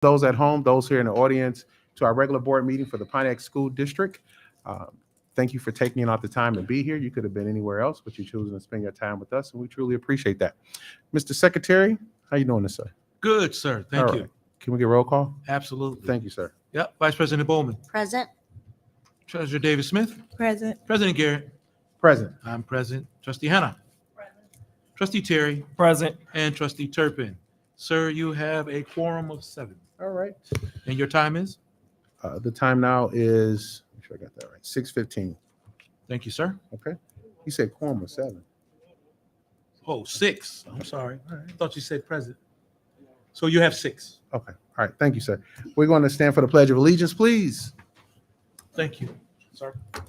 those at home, those here in the audience, to our regular board meeting for the Pontiac School District. Thank you for taking out the time to be here. You could have been anywhere else, but you're choosing to spend your time with us, and we truly appreciate that. Mr. Secretary, how you doing this, sir? Good, sir. Thank All you. right. Can we get roll call? Absolutely. Thank you, sir. Yep. Vice President Bowman. Present. Treasurer David Smith. Present. President Garrett. Present. I'm present. Trustee Hannah. Present. Trustee Terry. Present. And Trustee Turpin. Sir, you have a quorum of 7. All right. And your time is? The time now is, make sure I got that right, 6:15. Thank you, sir. Okay. You said quorum was 7. Oh, 6. I'm sorry. I thought you said present. So you have 6. Okay. All right. Thank you, sir. We're going to stand for the Pledge of Allegiance, please. Thank you, sir. I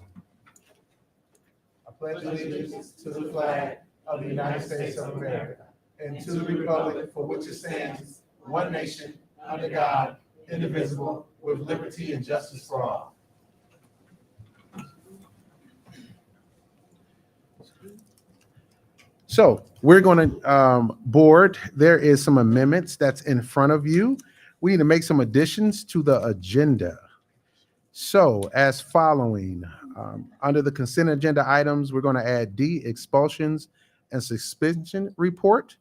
pledge allegiance to the flag of the United States of America and to the republic for which it stands, one nation, under God, indivisible, with liberty and justice for all. So we're going to board. There is some amendments that's in front of you. We need to make some additions to the agenda. So as following, under the consent agenda items, we're going to add D, expulsions and suspension report.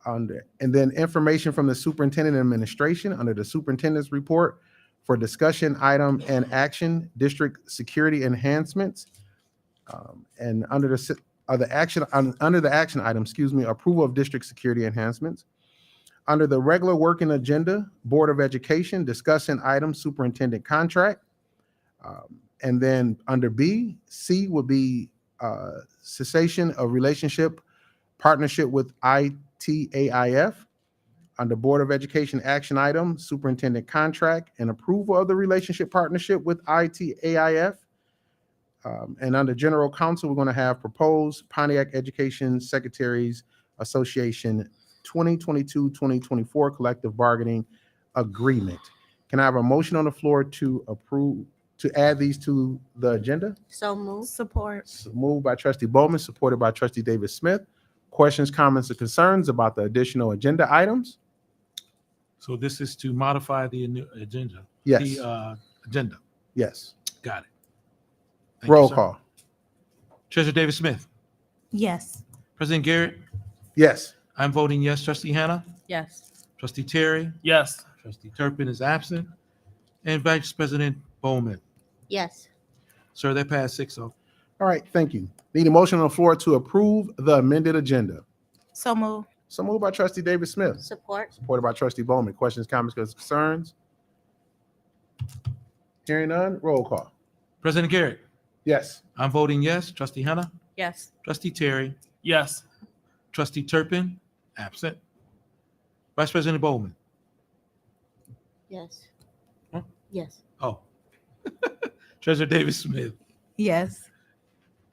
And then information from the superintendent and administration under the superintendent's report for discussion item and action, district security enhancements. And under the action item, approval of district security enhancements. Under the regular working agenda, Board of Education, discussion item, superintendent contract. And then under B, C would be cessation of relationship partnership with ITAIF. Under Board of Education action item, superintendent contract and approval of the relationship partnership with ITAIF. And under General Counsel, we're going to have proposed Pontiac Education Secretaries Association 2022-2024 collective bargaining agreement. Can I have a motion on the floor to approve, to add these to the agenda? So move. Support. So moved by Trustee Bowman, supported by Trustee David Smith. Questions, comments, or concerns about the additional agenda items? So this is to modify the new agenda. Yes. The agenda. Yes. Got it. Thank you, Roll sir. call. Treasurer David Smith. Yes. President Garrett. Yes. I'm voting yes. Trustee Hannah. Yes. Trustee Terry. Yes. Trustee Turpin is absent. And Vice President Bowman. Yes. Sir, that passed 6-0. All right, thank you. Need a motion on the floor to approve the amended agenda. So move. So moved by Trustee David Smith, Support. supported by Trustee Bowman. Questions, comments, concerns? Hearing none, roll call. President Garrett. Yes. I'm voting yes. Trustee Hannah. Yes. Trustee Terry. Yes. Trustee Turpin, absent. Vice President Bowman. Yes. Huh? Yes. Oh. Treasurer David Smith. Yes.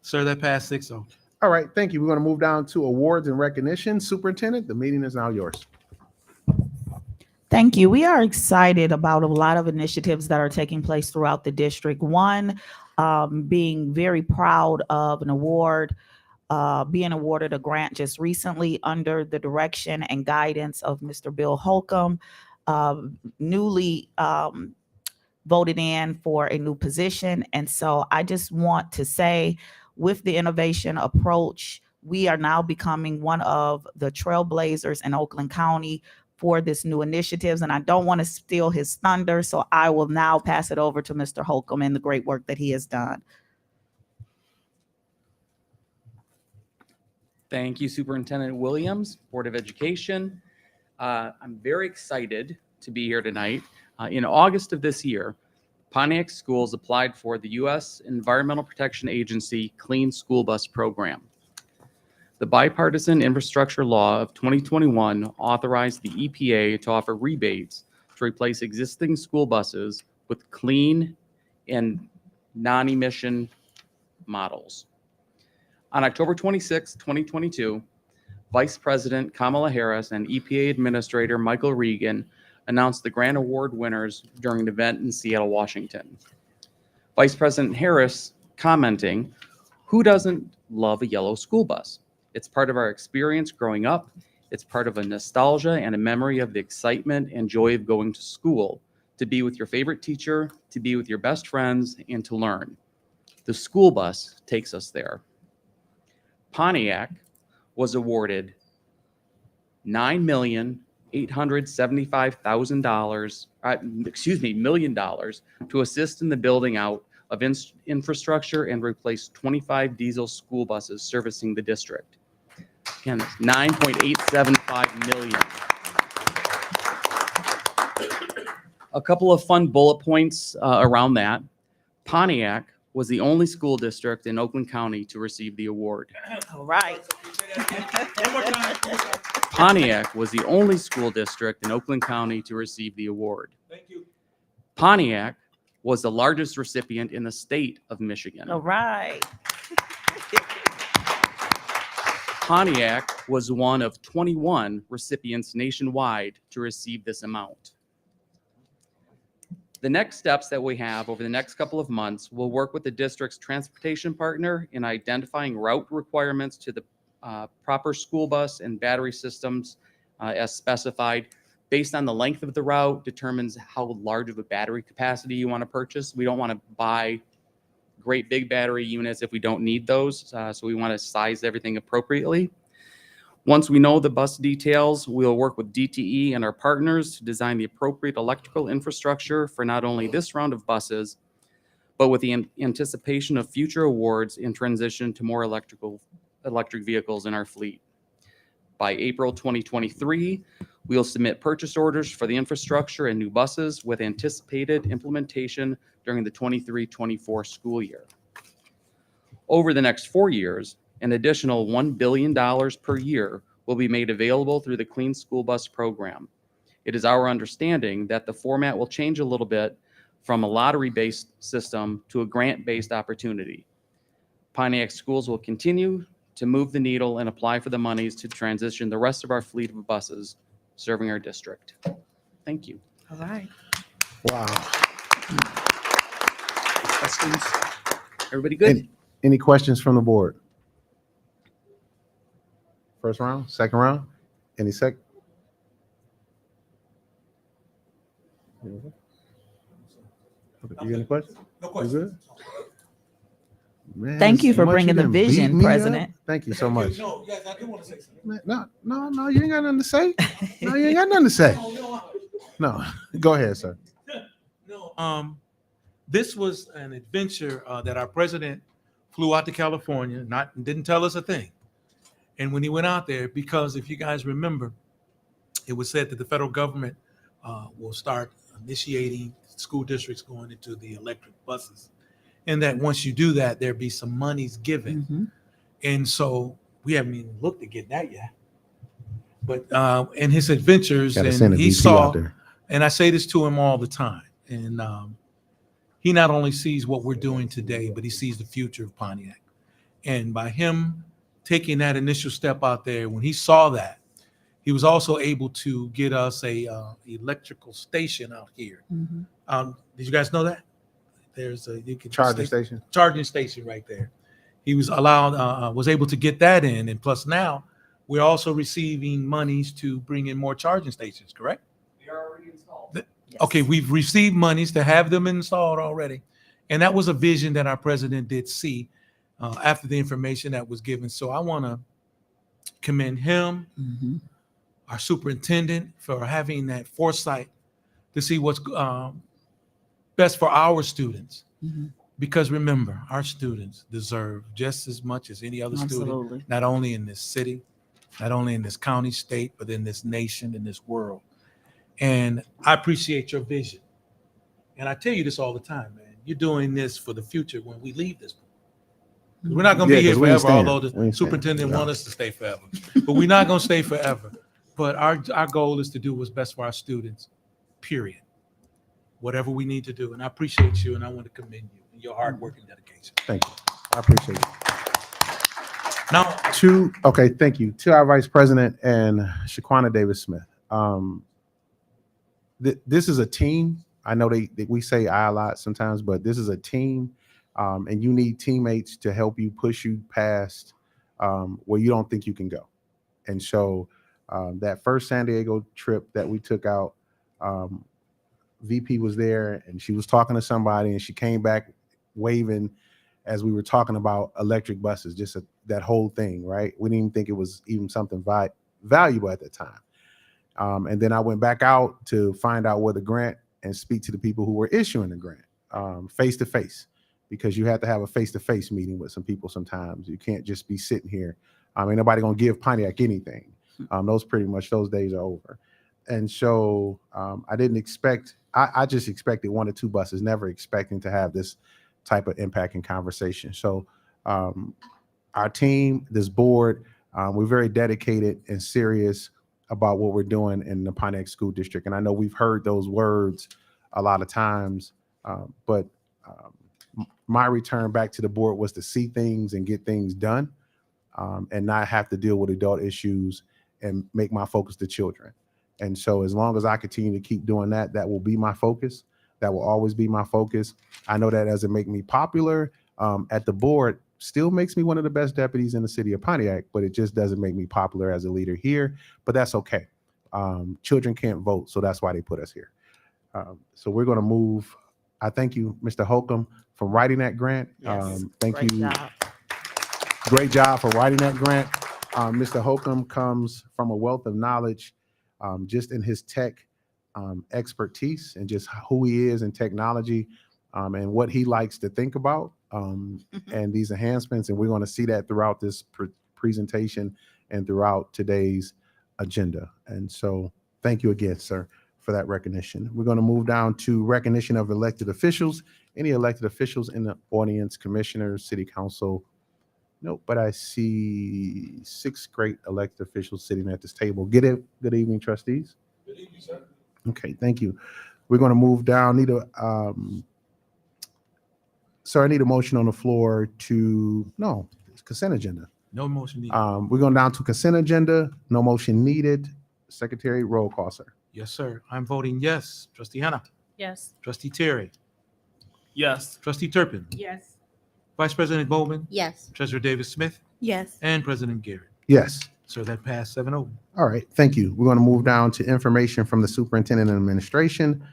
Sir, that passed 6-0. All right, thank you. We're going to move down to awards and recognition. Superintendent, the meeting is now yours. Thank you. We are excited about a lot of initiatives that are taking place throughout the district. One, being very proud of an award, being awarded a grant just recently under the direction and guidance of Mr. Bill Holcomb, newly voted in for a new position. And so I just want to say, with the innovation approach, we are now becoming one of the trailblazers in Oakland County for this new initiatives. And I don't want to steal his thunder, so I will now pass it over to Mr. Holcomb and the great work that he has done. Thank you, Superintendent Williams, Board of Education. I'm very excited to be here tonight. In August of this year, Pontiac Schools applied for the U.S. Environmental Protection Agency Clean School Bus Program. The bipartisan infrastructure law of 2021 authorized the EPA to offer rebates to replace existing school buses with clean and non-emission models. On October 26, 2022, Vice President Kamala Harris and EPA Administrator Michael Regan announced the grant award winners during an event in Seattle, Washington. Vice President Harris commenting, "Who doesn't love a yellow school bus? It's part of our experience growing up, It's part of a nostalgia and a memory of the excitement and joy of going to school, to be with your favorite teacher, to be with your best friends, and to learn. The school bus takes us there. Pontiac was awarded $9,875,000, million to assist in the building out of infrastructure and replace 25 diesel school buses servicing the district. Again, that's 9.875 million. A couple of fun bullet points around that. Pontiac was the only school district in Oakland County to receive the award. All right. One more time. Pontiac was the only school district in Oakland County to receive the award. Thank you. Pontiac was the largest recipient in the state of Michigan. All right. Pontiac was one of 21 recipients nationwide to receive this amount. The next steps that we have over the next couple of months will work with the district's transportation partner in identifying route requirements to the proper school bus and battery systems as specified. Based on the length of the route determines how large of a battery capacity you want to purchase. We don't want to buy great big battery units if we don't need those. So we want to size everything appropriately. Once we know the bus details, we'll work with DTE and our partners to design the appropriate electrical infrastructure for not only this round of buses, but with the anticipation of future awards in transition to more electric vehicles in our fleet. By April 2023, we'll submit purchase orders for the infrastructure and new buses with anticipated implementation during the 23-24 school year. Over the next 4 years, an additional $1 billion per year will be made available through the Clean School Bus Program. It is our understanding that the format will change a little bit from a lottery-based system to a grant-based opportunity. Pontiac schools will continue to move the needle and apply for the monies to transition the rest of our fleet of buses serving our district. Thank you. All right. Wow. Questions? Everybody good? Any questions from the board? First round, second round? Any second? You got any questions? No You questions. good? Man, Thank you as for much bringing the done beat vision, me up. President. Thank you so much. No, yes, I do want to say something. Man, no, you ain't got nothing to say. No, you ain't got nothing to say. No, go ahead, sir. No, this was an adventure that our president flew out to California, didn't tell us a thing. And when he went out there, because if you guys remember, it was said that the federal government will start initiating school districts going into the electric buses. And that once you do that, there'll be some monies given. Mhm. And so we haven't even looked at getting that yet. But in his adventures, Gotta and send a he VP saw, out there. and I say this to him all the time, and he not only sees what we're doing today, but he sees the future of Pontiac. And by him taking that initial step out there, when he saw that, he was also able to get us a electrical station out here. Mhm. Did you guys know that? There's a Charging station. charging station right there. He was was able to get that in, and plus now we're also receiving monies to bring in more charging stations. Correct? They are already installed. Yes. Okay, we've received monies to have them installed already, and that was a vision that our president did see after the information that was given. So I want to commend him, Mhm. our superintendent, for having that foresight to see what's best for our students. Mhm. Because remember, our students deserve just as much as any other student, Absolutely. not only in this city, not only in this county, state, but in this nation, in this world. And I appreciate your vision. And I tell you this all the time, man. You're doing this for the future when we leave this. We're not going to Yeah, be here 'cause we ain't forever, staying. although We the ain't staying. superintendent No. wants us to stay forever. But we're not going to stay forever. But our goal is to do what's best for our students, period. Whatever we need to do. And I appreciate you, and I want to commend you and your hard work and dedication. Thank you. I appreciate it. Now, Thank you. To our Vice President and Shaquana Davis-Smith. This is a team. I know we say I a lot sometimes, but this is a team, and you need teammates to help you push you past where you don't think you can go. And so That first San Diego trip that we took out, VP was there and she was talking to somebody and she came back waving as we were talking about electric buses, just that whole thing, right? We didn't even think it was even something valuable at the time. And then I went back out to find out where the grant and speak to the people who were issuing the grant face to face, because you have to have a face to face meeting with some people sometimes. You can't just be sitting here. Ain't nobody gonna give Pontiac anything. Those days are over. And so I didn't expect, I just expected 1 or 2 buses, never expecting to have this type of impact and conversation. So our team, this board, we're very dedicated and serious about what we're doing in the Pontiac School District. And I know we've heard those words a lot of times, but my return back to the board was to see things and get things done, and not have to deal with adult issues and make my focus the children. And so as long as I continue to keep doing that, that will be my focus. That will always be my focus. I know that doesn't make me popular at the board, still makes me one of the best deputies in the city of Pontiac, but it just doesn't make me popular as a leader here, but that's okay. Children can't vote, so that's why they put us here. So we're gonna move. I thank you, Mr. Holcomb, for writing that grant. Yes, Thank great you. job. Great job for writing that grant. Mr. Holcomb comes from a wealth of knowledge, just in his tech expertise and just who he is in technology, and what he likes to think about, and these enhancements. And we're going to see that throughout this presentation and throughout today's agenda. And so thank you again, sir, for that recognition. We're going to move down to recognition of elected officials. Any elected officials in the audience, commissioners, city council? Nope, but I see 6 great elected officials sitting at this table. Good evening, trustees. Good evening, sir. Okay, thank you. We're going to move down. Sir, I need a motion on the floor to, no, it's consent agenda. No motion needed. We're going down to consent agenda. No motion needed. Secretary, roll call, sir. Yes, sir. I'm voting yes. Trustee Hannah. Yes. Trustee Terry. Yes. Trustee Turpin. Yes. Vice President Bowman. Yes. Treasurer Davis Smith. Yes. And President Garrett. Yes. So that passed 7-0. All right, thank you. We're going to move down to information from the superintendent and administration,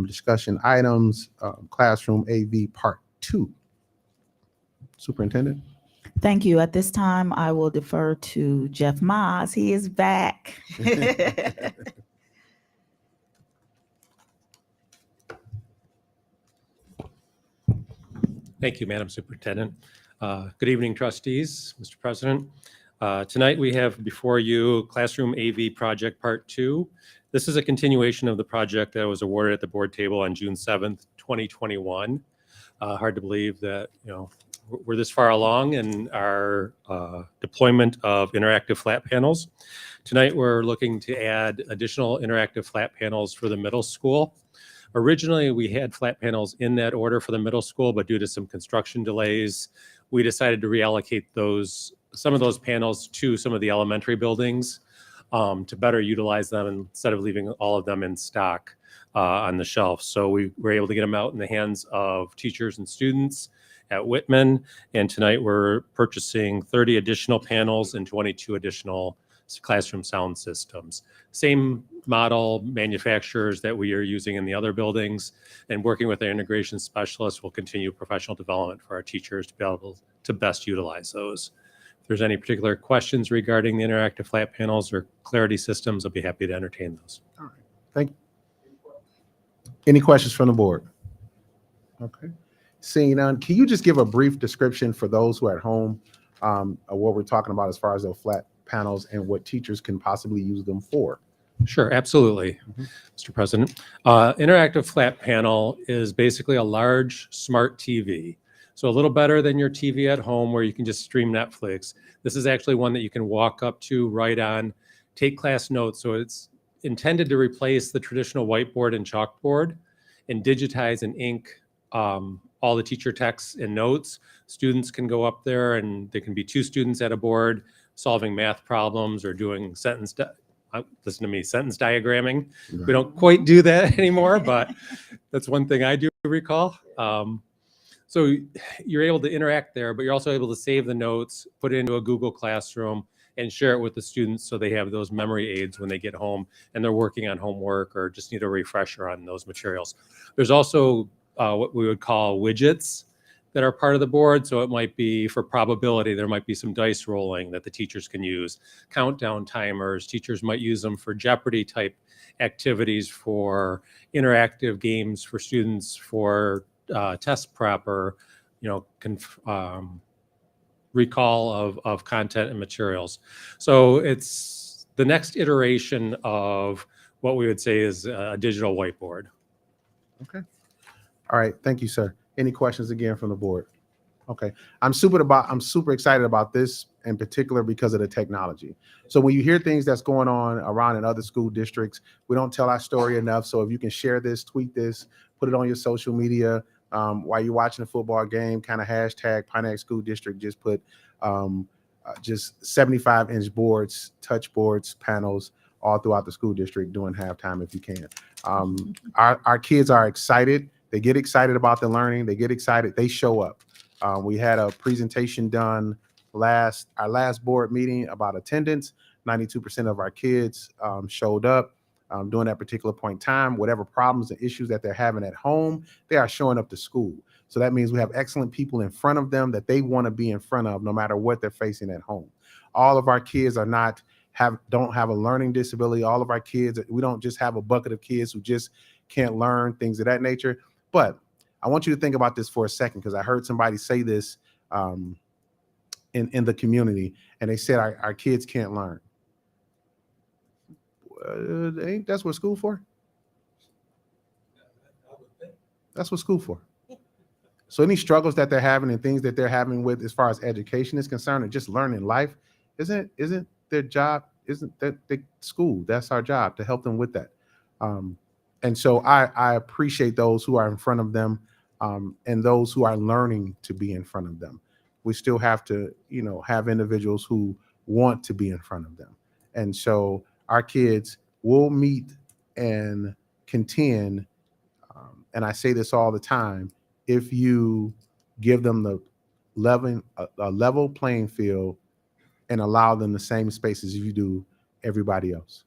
discussion items, classroom AV part 2. Superintendent. Thank you. At this time, I will defer to Jeff Moss. He is back. Thank you, Madam Superintendent. Good evening, trustees, Mr. President. Tonight we have before you Classroom AV Project Part 2. This is a continuation of the project that was awarded at the board table on June 7th, 2021. Hard to believe that, we're this far along in our deployment of interactive flat panels. Tonight, we're looking to add additional interactive flat panels for the middle school. Originally, we had flat panels in that order for the middle school, but due to some construction delays, we decided to reallocate some of those panels to some of the elementary buildings to better utilize them instead of leaving all of them in stock on the shelf. So we were able to get them out in the hands of teachers and students at Whitman. And tonight we're purchasing 30 additional panels and 22 additional classroom sound systems. Same model manufacturers that we are using in the other buildings, and working with our integration specialists will continue professional development for our teachers to be able to best utilize those. If there's any particular questions regarding the interactive flat panels or clarity systems, I'll be happy to entertain those. All right, thank you. Any questions from the board? Okay. Seeing none, can you just give a brief description for those who are at home of what we're talking about as far as the flat panels and what teachers can possibly use them for? Sure, absolutely, Mr. President. Interactive flat panel is basically a large smart TV. So a little better than your TV at home where you can just stream Netflix. This is actually one that you can walk up to, write on, take class notes. So it's intended to replace the traditional whiteboard and chalkboard and digitize and ink all the teacher texts and notes. Students can go up there and there can be 2 students at a board solving math problems or doing sentence diagramming. We don't quite do that anymore, but that's one thing I do recall. So you're able to interact there, but you're also able to save the notes, put it into a Google Classroom, and share it with the students so they have those memory aids when they get home and they're working on homework or just need a refresher on those materials. There's also what we would call widgets that are part of the board. So it might be for probability, there might be some dice rolling that the teachers can use, countdown timers. Teachers might use them for Jeopardy type activities, for interactive games for students, for test prep, or recall of content and materials. So it's the next iteration of what we would say is a digital whiteboard. Okay. All right. Thank you, sir. Any questions again from the board? Okay. I'm super excited about this in particular because of the technology. So when you hear things that's going on around in other school districts, we don't tell our story enough. So if you can share this, tweet this, put it on your social media while you're watching a football game, kind of hashtag Pontiac School District, just put just 75-inch boards, touch boards, panels all throughout the school district during halftime if you can. Our kids are excited. They get excited about the learning. They get excited. They show up. We had a presentation done our last board meeting about attendance. 92% of our kids showed up during that particular point in time. Whatever problems and issues that they're having at home, they are showing up to school. So that means we have excellent people in front of them that they want to be in front of no matter what they're facing at home. All of our kids don't have a learning disability. All of our kids, we don't just have a bucket of kids who just can't learn, things of that nature. But I want you to think about this for a second, because I heard somebody say this in the community, and they said our kids can't learn. Ain't that's what school for? That's what school for. So any struggles that they're having and things that they're having with as far as education is concerned, and just learning life, isn't their job? Isn't that the school? That's our job, to help them with that. And so I appreciate those who are in front of them and those who are learning to be in front of them. We still have to, have individuals who want to be in front of them. And so our kids will meet and contend. And I say this all the time, if you give them the a level playing field and allow them the same spaces you do everybody else.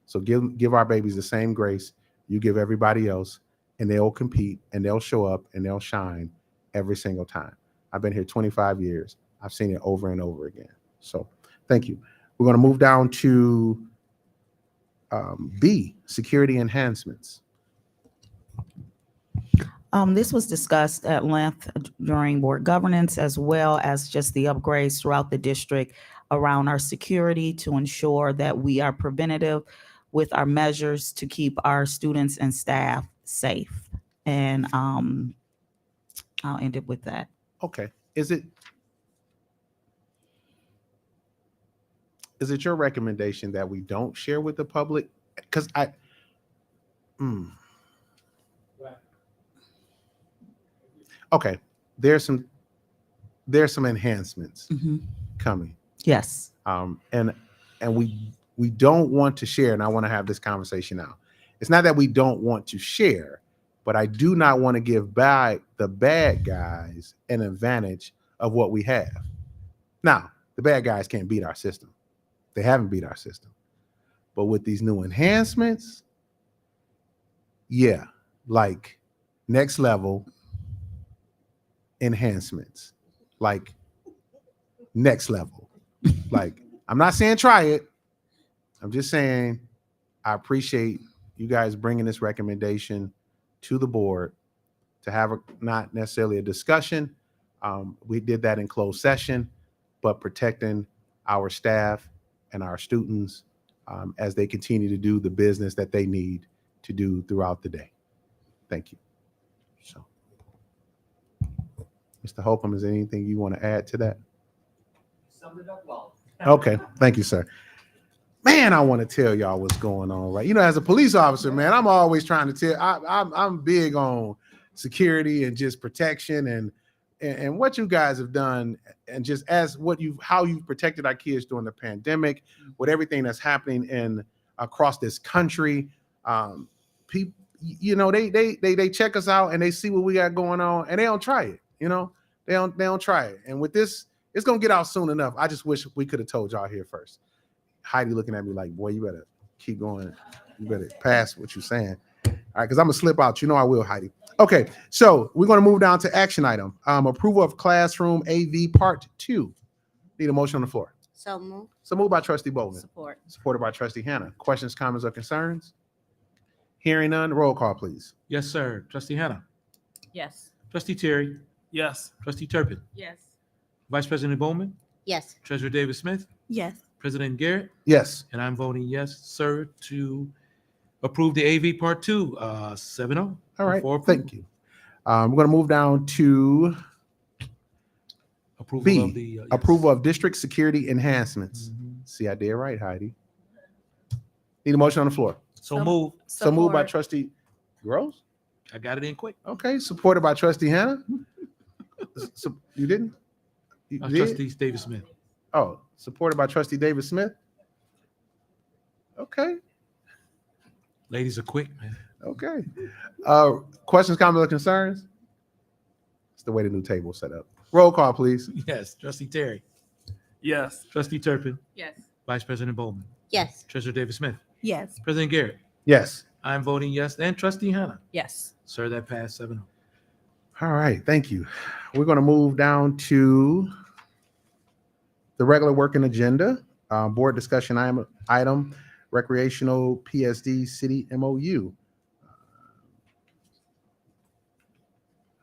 So give our babies the same grace you give everybody else, and they'll compete and they'll show up and they'll shine every single time. I've been here 25 years. I've seen it over and over again. So thank you. We're going to move down to B, security enhancements. This was discussed at length during board governance, as well as just the upgrades throughout the district around our security to ensure that we are preventative with our measures to keep our students and staff safe. And I'll end it with that. Okay. Is it your recommendation that we don't share with the public? Because okay, there's some enhancements coming. Yes. And we don't want to share, and I want to have this conversation now. It's not that we don't want to share, but I do not want to give back the bad guys an advantage of what we have. Now, the bad guys can't beat our system. They haven't beat our system. But with these new enhancements, yeah, like next level enhancements, like next level. Like, I'm not saying try it. I'm just saying I appreciate you guys bringing this recommendation to the board to have not necessarily a discussion. We did that in closed session, but protecting our staff and our students as they continue to do the business that they need to do throughout the day. Thank you. So, Mr. Holcomb, is there anything you want to add to that? Summed it up well. Okay, thank you, sir. Man, I want to tell y'all what's going on, right? As a police officer, man, I'm always trying to tell. I'm big on security and just protection and what you guys have done, and just how you've protected our kids during the pandemic, with everything that's happening across this country. People, they check us out and they see what we got going on, and they don't try it. They don't try it. And with this It's gonna get out soon enough. I just wish we could have told y'all here first. Heidi looking at me like, boy, you better keep going. You better pass what you're saying. All right, because I'm gonna slip out. You know I will, Heidi. Okay, so we're gonna move down to action item. Approval of classroom AV part 2. Need a motion on the floor. So move. So moved by trustee Bowman, Support. supported by trustee Hannah. Questions, comments, or concerns? Hearing none, roll call, please. Yes, sir. Trustee Hannah. Yes. Trustee Terry. Yes. Trustee Turpin. Yes. Vice President Bowman. Yes. Treasurer Davis Smith. Yes. President Garrett. Yes. And I'm voting yes, sir, to approve the AV Part 2, 7-0. All right. For Thank you. We're going to move down to approval B, of the yes. approval of district security enhancements. Mhm. See, I did right, Heidi. Need a motion on the floor. So move. So moved by Support. trustee Gross. I got it in quick. Okay, supported by trustee Hannah. So, you didn't? You did? Trustee Davis Smith. Oh, supported by trustee David Smith. Okay, Ladies are quick, man. okay. Questions, comments, or concerns? It's the way the new table set up. Roll call, please. Yes. Trustee Terry. Yes. Trustee Turpin. Yes. Vice President Bowman. Yes. Treasurer Davis Smith. Yes. President Garrett. Yes. I'm voting yes. And Trustee Hannah. Yes. Sir, that passed 7-0. All right, thank you. We're going to move down to the regular working agenda, board discussion item, recreational PSD city MOU.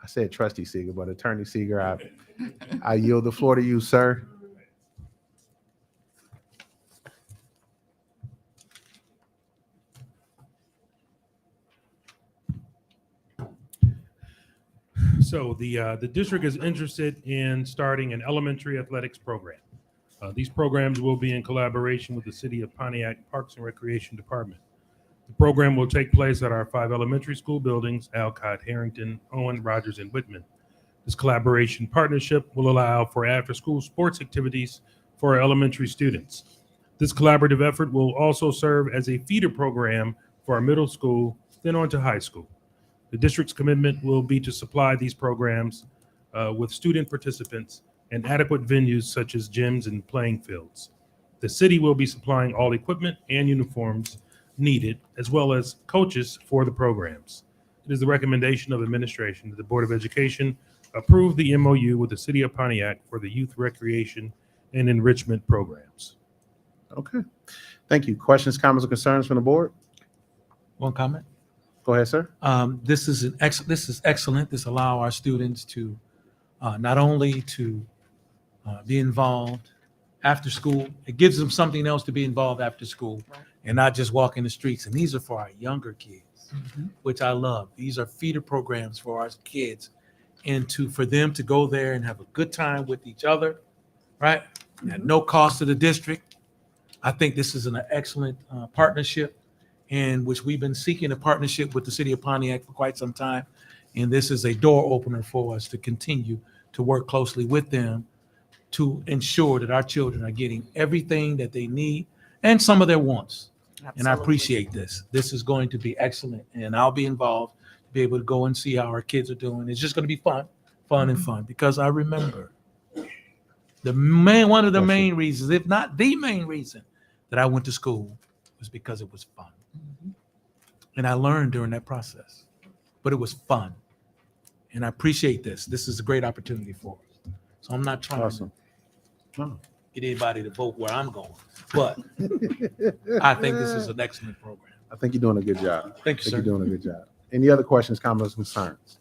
I said trustee Seeger, but attorney Seeger, I yield the floor to you, sir. So the district is interested in starting an elementary athletics program. These programs will be in collaboration with the City of Pontiac Parks and Recreation Department. The program will take place at our 5 elementary school buildings, Alcott, Harrington, Owen, Rogers, and Whitman. This collaboration partnership will allow for after-school sports activities for our elementary students. This collaborative effort will also serve as a feeder program for our middle school, then on to high school. The district's commitment will be to supply these programs with student participants and adequate venues such as gyms and playing fields. The city will be supplying all equipment and uniforms needed, as well as coaches for the programs. It is the recommendation of administration that the Board of Education approve the MOU with the City of Pontiac for the youth recreation and enrichment programs. Okay, thank you. Questions, comments, or concerns from the board? One comment. Go ahead, sir. This is excellent. This allow our students to not only to be involved after school. It gives them something else to be involved after school, and not just walking the streets. And these are for our younger kids, which I love. These are feeder programs for our kids, and for them to go there and have a good time with each other, right? At no cost to the district. I think this is an excellent partnership, in which we've been seeking a partnership with the City of Pontiac for quite some time. And this is a door opener for us to continue to work closely with them to ensure that our children are getting everything that they need and some of their wants. And I appreciate this. This is going to be excellent. And I'll be involved to be able to go and see how our kids are doing. It's just going to be fun and fun, because I remember one of the main reasons, if not the main reason, that I went to school was because it was fun. And I learned during that process, but it was fun. And I appreciate this. This is a great opportunity for us. So I'm not trying Awesome. to Oh. get anybody to vote where I'm going, but I think this is an excellent program. I think you're doing a good job. Thank you, I think sir. you're doing a good job. Any other questions, comments, concerns?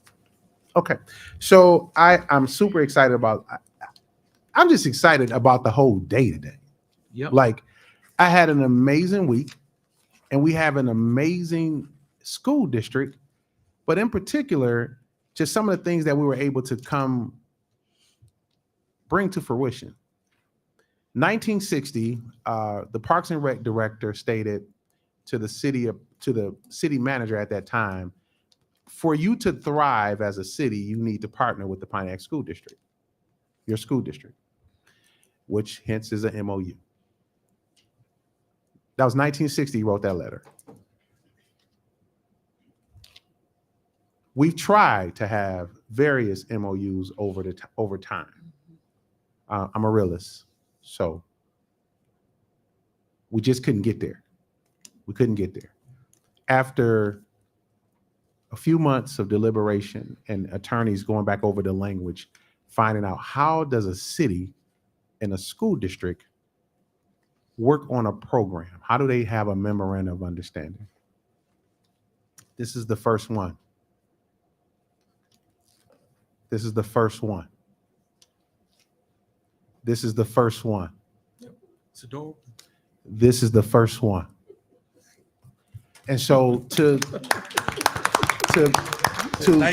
Okay, so I'm super excited about. I'm just excited about the whole day today. Yep. Like, I had an amazing week, and we have an amazing school district, but in particular, just some of the things that we were able to bring to fruition. 1960, the Parks and Rec director stated to the city manager at that time, for you to thrive as a city, you need to partner with the Pontiac School District, your school district, which hence is an MOU. That was 1960, he wrote that letter. We've tried to have various MOUs over time. I'm a realist. So we just couldn't get there. We couldn't get there. After a few months of deliberation and attorneys going back over the language, finding out how does a city and a school district work on a program? How do they have a memorandum of understanding? This is the first one. This is the first one. This is the first one. It's a door. This is the first one. And so to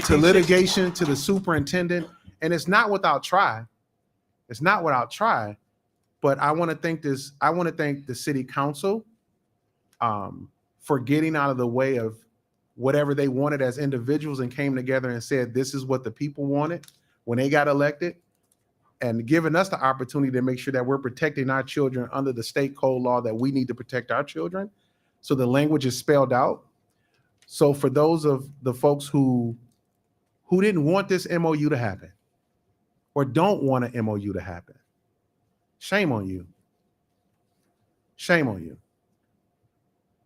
litigation, to the superintendent, and it's not without try. It's not without try, but I want to thank the city council for getting out of the way of whatever they wanted as individuals and came together and said, this is what the people wanted when they got elected, and giving us the opportunity to make sure that we're protecting our children under the state code law that we need to protect our children. So the language is spelled out. So for those of the folks who didn't want this MOU to happen or don't want an MOU to happen, shame on you. Shame on you.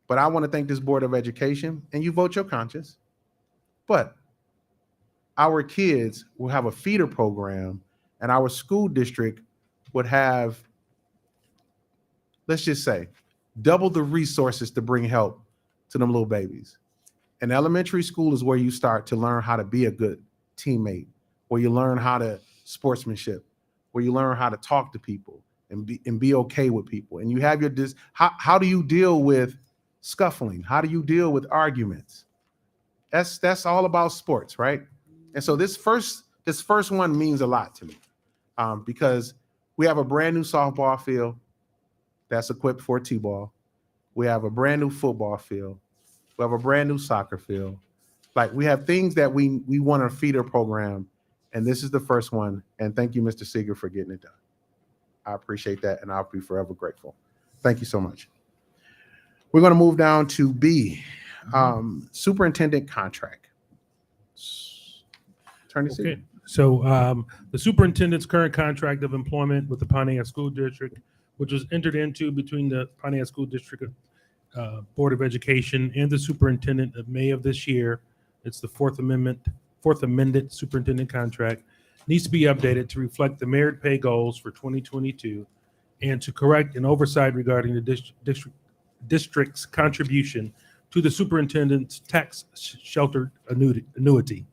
But I want to thank this Board of Education, and you vote your conscience. But our kids will have a feeder program, and our school district would have, let's just say, double the resources to bring help to them little babies. And elementary school is where you start to learn how to be a good teammate, where you learn how to sportsmanship, where you learn how to talk to people and be okay with people. And you have your how do you deal with scuffling? How do you deal with arguments? That's all about sports, right? And so this first one means a lot to me because we have a brand new softball field that's equipped for T-ball. We have a brand new football field. We have a brand new soccer field. Like we have things that we want to feed our program, and this is the first one. And thank you, Mr. Seeger, for getting it done. I appreciate that, and I'll be forever grateful. Thank you so much. We're going to move down to B, superintendent contract. Attorney Seeger. Okay, so the superintendent's current contract of employment with the Pontiac School District, which was entered into between the Pontiac School District Board of Education and the superintendent of May of this year. It's the fourth amended superintendent contract, needs to be updated to reflect the merit pay goals for 2022 and to correct an oversight regarding the district's contribution to the superintendent's tax sheltered annuity.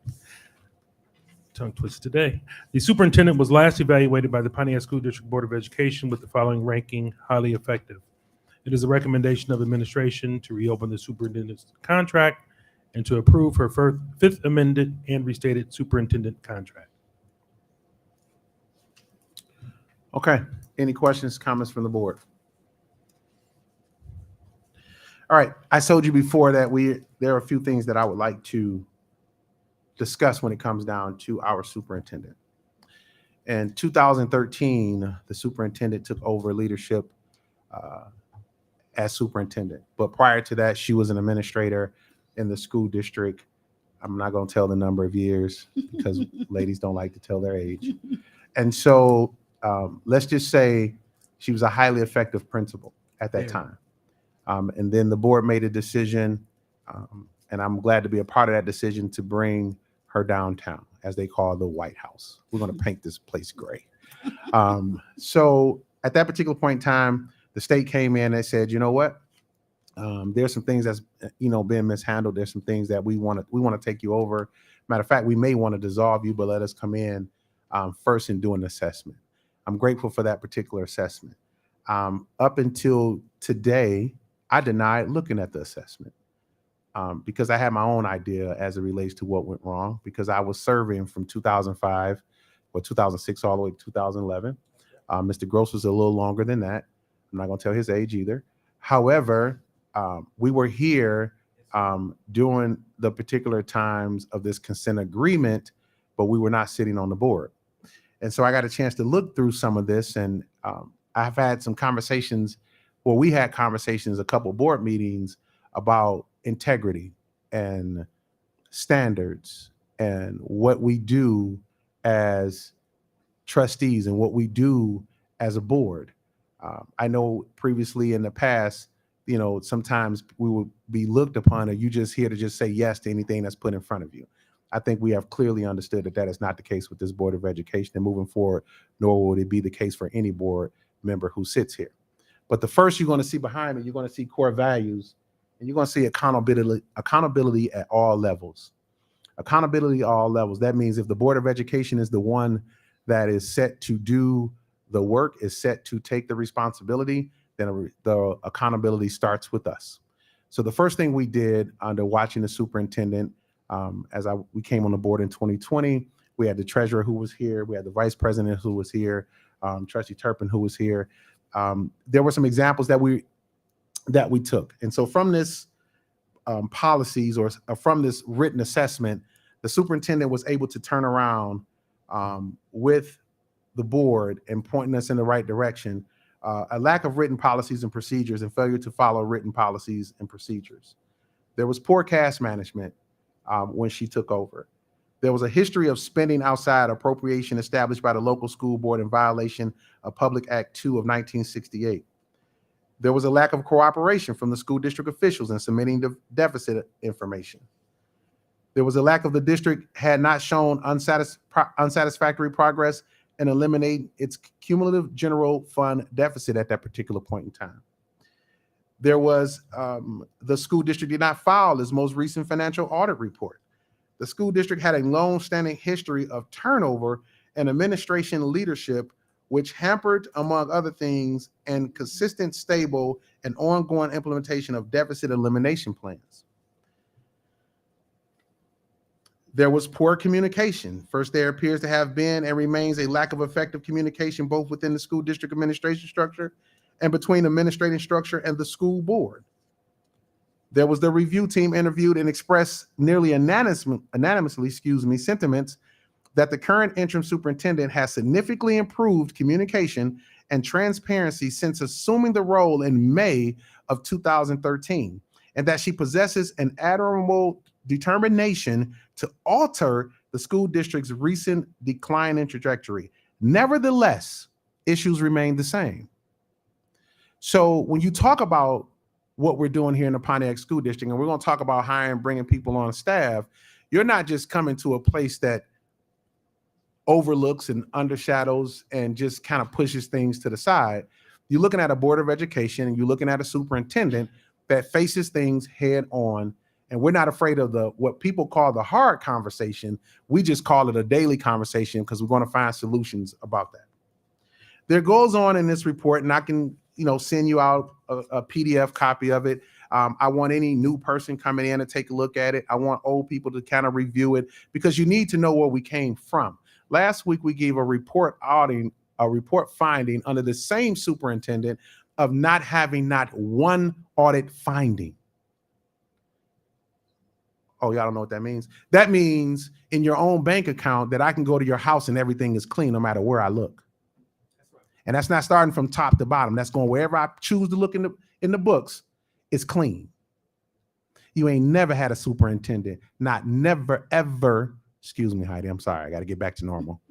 Tongue twist today. The superintendent was last evaluated by the Pontiac School District Board of Education with the following ranking: highly effective. It is a recommendation of administration to reopen the superintendent's contract and to approve her fifth amended and restated superintendent contract. Okay. Any questions, comments from the board? All right. I told you before that there are a few things that I would like to discuss when it comes down to our superintendent. In 2013, the superintendent took over leadership as superintendent. But prior to that, she was an administrator in the school district. I'm not going to tell the number of years because ladies don't like to tell their age. And so let's just say she was a highly effective principal at that time. And then the board made a decision, and I'm glad to be a part of that decision, to bring her downtown, as they call the White House. We're going to paint this place gray. So at that particular point in time, the state came in and said, you know what? There's some things that's being mishandled. There's some things that we want to take you over. Matter of fact, we may want to dissolve you, but let us come in first and do an assessment. I'm grateful for that particular assessment. Up until today, I denied looking at the assessment because I had my own idea as it relates to what went wrong, because I was serving from 2005 or 2006 all the way to 2011. Mr. Gross was a little longer than that. I'm not going to tell his age either. However, we were here during the particular times of this consent agreement, but we were not sitting on the board. And so I got a chance to look through some of this, and I've had some conversations, well, we had conversations, a couple board meetings about integrity and standards and what we do as trustees and what we do as a board. I know previously in the past, you know, sometimes we would be looked upon, or you just here to just say yes to anything that's put in front of you. I think we have clearly understood that that is not the case with this Board of Education, and moving forward, nor would it be the case for any board member who sits here. But the first you're going to see behind me, you're going to see core values, and you're going to see accountability at all levels. Accountability at all levels. That means if the Board of Education is the one that is set to do the work, is set to take the responsibility, then the accountability starts with us. So the first thing we did under watching the superintendent, we came on the board in 2020, we had the treasurer who was here, we had the vice president who was here, Trustee Turpin who was here. There were some examples that we took. And so from this policies or from this written assessment, the superintendent was able to turn around with the board and pointing us in the right direction, a lack of written policies and procedures and failure to follow written policies and procedures. There was poor cash management when she took over. There was a history of spending outside appropriation established by the local school board in violation of Public Act 2 of 1968. There was a lack of cooperation from the school district officials in submitting the deficit information. There was a lack of the district had not shown unsatisfactory progress in eliminating its cumulative general fund deficit at that particular point in time. There was the school district did not file its most recent financial audit report. The school district had a long-standing history of turnover and administration leadership, which hampered, among other things, and consistent, stable, and ongoing implementation of deficit elimination plans. There was poor communication. First, there appears to have been and remains a lack of effective communication both within the school district administration structure and between the administrative structure and the school board. There was the review team interviewed and expressed nearly unanimously, sentiments that the current interim superintendent has significantly improved communication and transparency since assuming the role in May of 2013, and that she possesses an admirable determination to alter the school district's recent decline in trajectory. Nevertheless, issues remain the same. So when you talk about what we're doing here in the Pontiac School District, and we're going to talk about hiring, bringing people on staff, you're not just coming to a place that overlooks and undershadows and just kind of pushes things to the side. You're looking at a Board of Education and you're looking at a superintendent that faces things head on. And we're not afraid of what people call the hard conversation. We just call it a daily conversation because we're going to find solutions about that. There goes on in this report, and I can send you out a PDF copy of it. I want any new person coming in to take a look at it. I want old people to kind of review it because you need to know where we came from. Last week, we gave a report finding under the same superintendent of not having not one audit finding. Oh, y'all don't know what that means? That means in your own bank account that I can go to your house and everything is clean no matter where I look. And that's not starting from top to bottom. That's going wherever I choose to look in the books, it's clean. You ain't never had a superintendent, never, ever, excuse me, Heidi, I'm sorry, I got to get back to normal.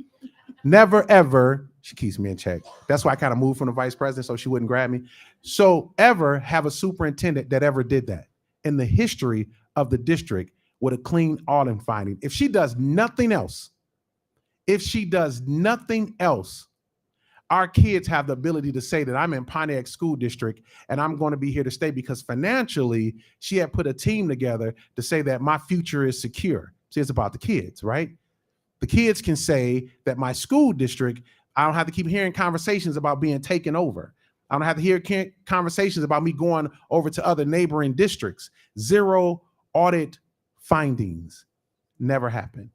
Never, ever, she keeps me in check. That's why I kind of moved from the vice president so she wouldn't grab me. So ever have a superintendent that ever did that in the history of the district with a clean audit finding. If she does nothing else, our kids have the ability to say that I'm in Pontiac School District and I'm going to be here to stay because financially she had put a team together to say that my future is secure. See, it's about the kids, right? The kids can say that my school district, I don't have to keep hearing conversations about being taken over. I don't have to hear conversations about me going over to other neighboring districts. Zero audit findings. Never happened.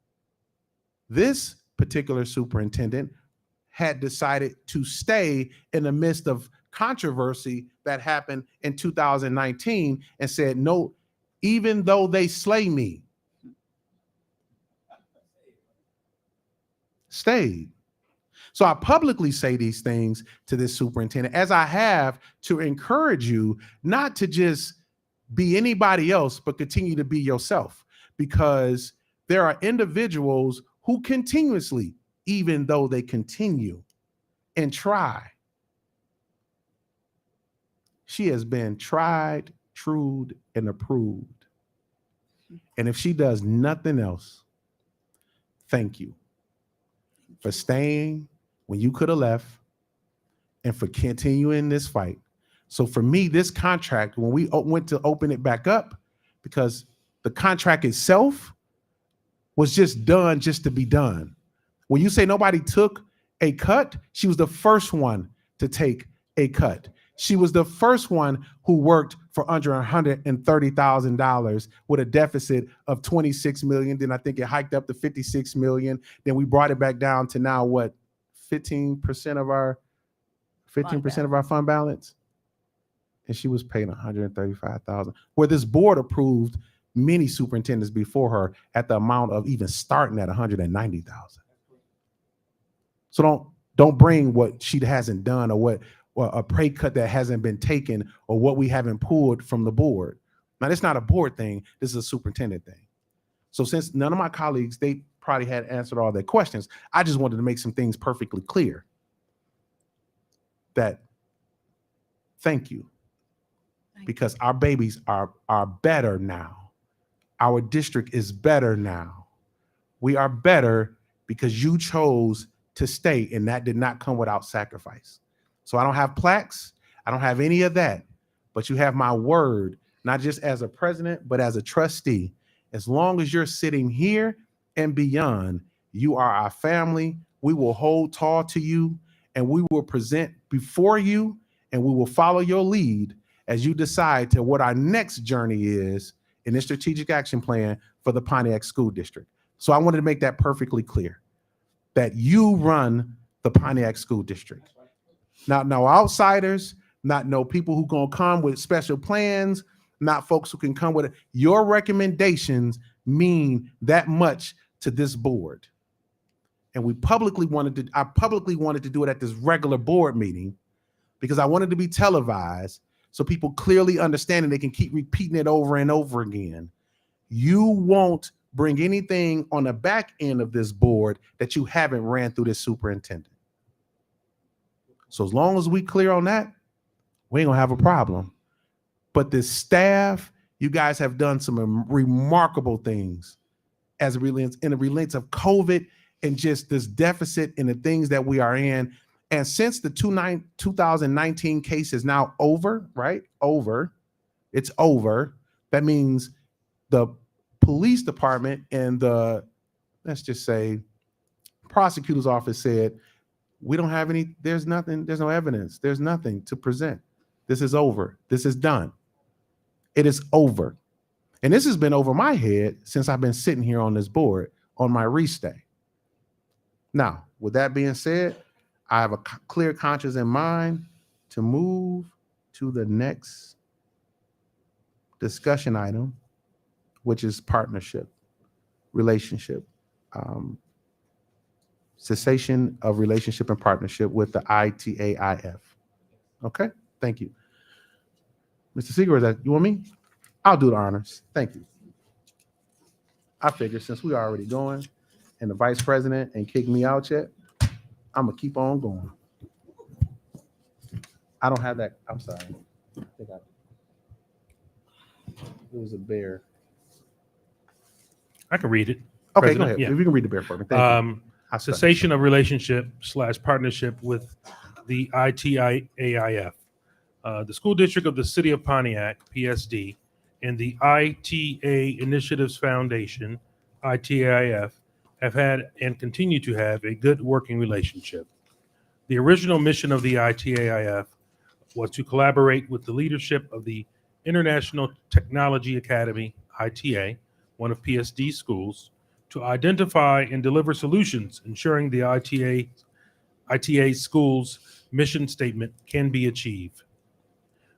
This particular superintendent had decided to stay in the midst of controversy that happened in 2019 and said, no, even though they slay me, stayed. So I publicly say these things to this superintendent, as I have to encourage you not to just be anybody else, but continue to be yourself, because there are individuals who continuously, even though they continue and try. She has been tried, trued, and approved. And if she does nothing else, thank you for staying when you could have left and for continuing this fight. So for me, this contract, when we went to open it back up, because the contract itself was just done just to be done. When you say nobody took a cut, she was the first one to take a cut. She was the first one who worked for under $130,000 with a deficit of 26 million. Then I think it hiked up to 56 million. Then we brought it back down to now what, 15% of our fund balance. And she was paying 135,000. Where this board approved many superintendents before her at the amount of even starting at 190,000. So don't bring what she hasn't done or a pay cut that hasn't been taken or what we haven't pulled from the board. Now, it's not a board thing. This is a superintendent thing. So since none of my colleagues, they probably had answered all their questions, I just wanted to make some things perfectly clear. That thank you. Because our babies are better now. Our district is better now. We are better because you chose to stay, and that did not come without sacrifice. So I don't have plaques. I don't have any of that, but you have my word, not just as a president, but as a trustee. As long as you're sitting here and beyond, you are our family. We will hold tall to you, and we will present before you, and we will follow your lead as you decide to what our next journey is in this strategic action plan for the Pontiac School District. So I wanted to make that perfectly clear, that you run the Pontiac School District. Not no outsiders, not no people who gonna come with special plans, not folks who can come with it. Your recommendations mean that much to this board. And I publicly wanted to do it at this regular board meeting because I wanted to be televised so people clearly understand and they can keep repeating it over and over again. You won't bring anything on the back end of this board that you haven't ran through this superintendent. So as long as we clear on that, we ain't gonna have a problem. But this staff, you guys have done some remarkable things as it relates of COVID and just this deficit and the things that we are in. And since the 2019 case is now over, right? It's over. That means the police department and the, let's just say, prosecutor's office said, we don't have any, there's nothing, there's no evidence, there's nothing to present. This is over. This is done. It is over. And this has been over my head since I've been sitting here on this board on my restay. Now, with that being said, I have a clear conscience in mind to move to the next discussion item, which is partnership, relationship, cessation of relationship and partnership with the ITAIF. Okay, thank you. Mr. Seeger, is that you want me? I'll do the honors. Thank you. I figured since we are already going and the vice president ain't kicked me out yet, I'm gonna keep on going. I don't have that. I'm sorry. I think it was a bear. I can read it. Okay, President, go ahead. yeah. If you can read the bear for me. Thank you. Cessation of relationship / partnership with the ITAIF, the school district of the city of Pontiac, PSD, and the ITA Initiatives Foundation, ITAIF, have had and continue to have a good working relationship. The original mission of the ITAIF was to collaborate with the leadership of the International Technology Academy, ITA, one of PSD schools, to identify and deliver solutions ensuring the ITA school's mission statement can be achieved.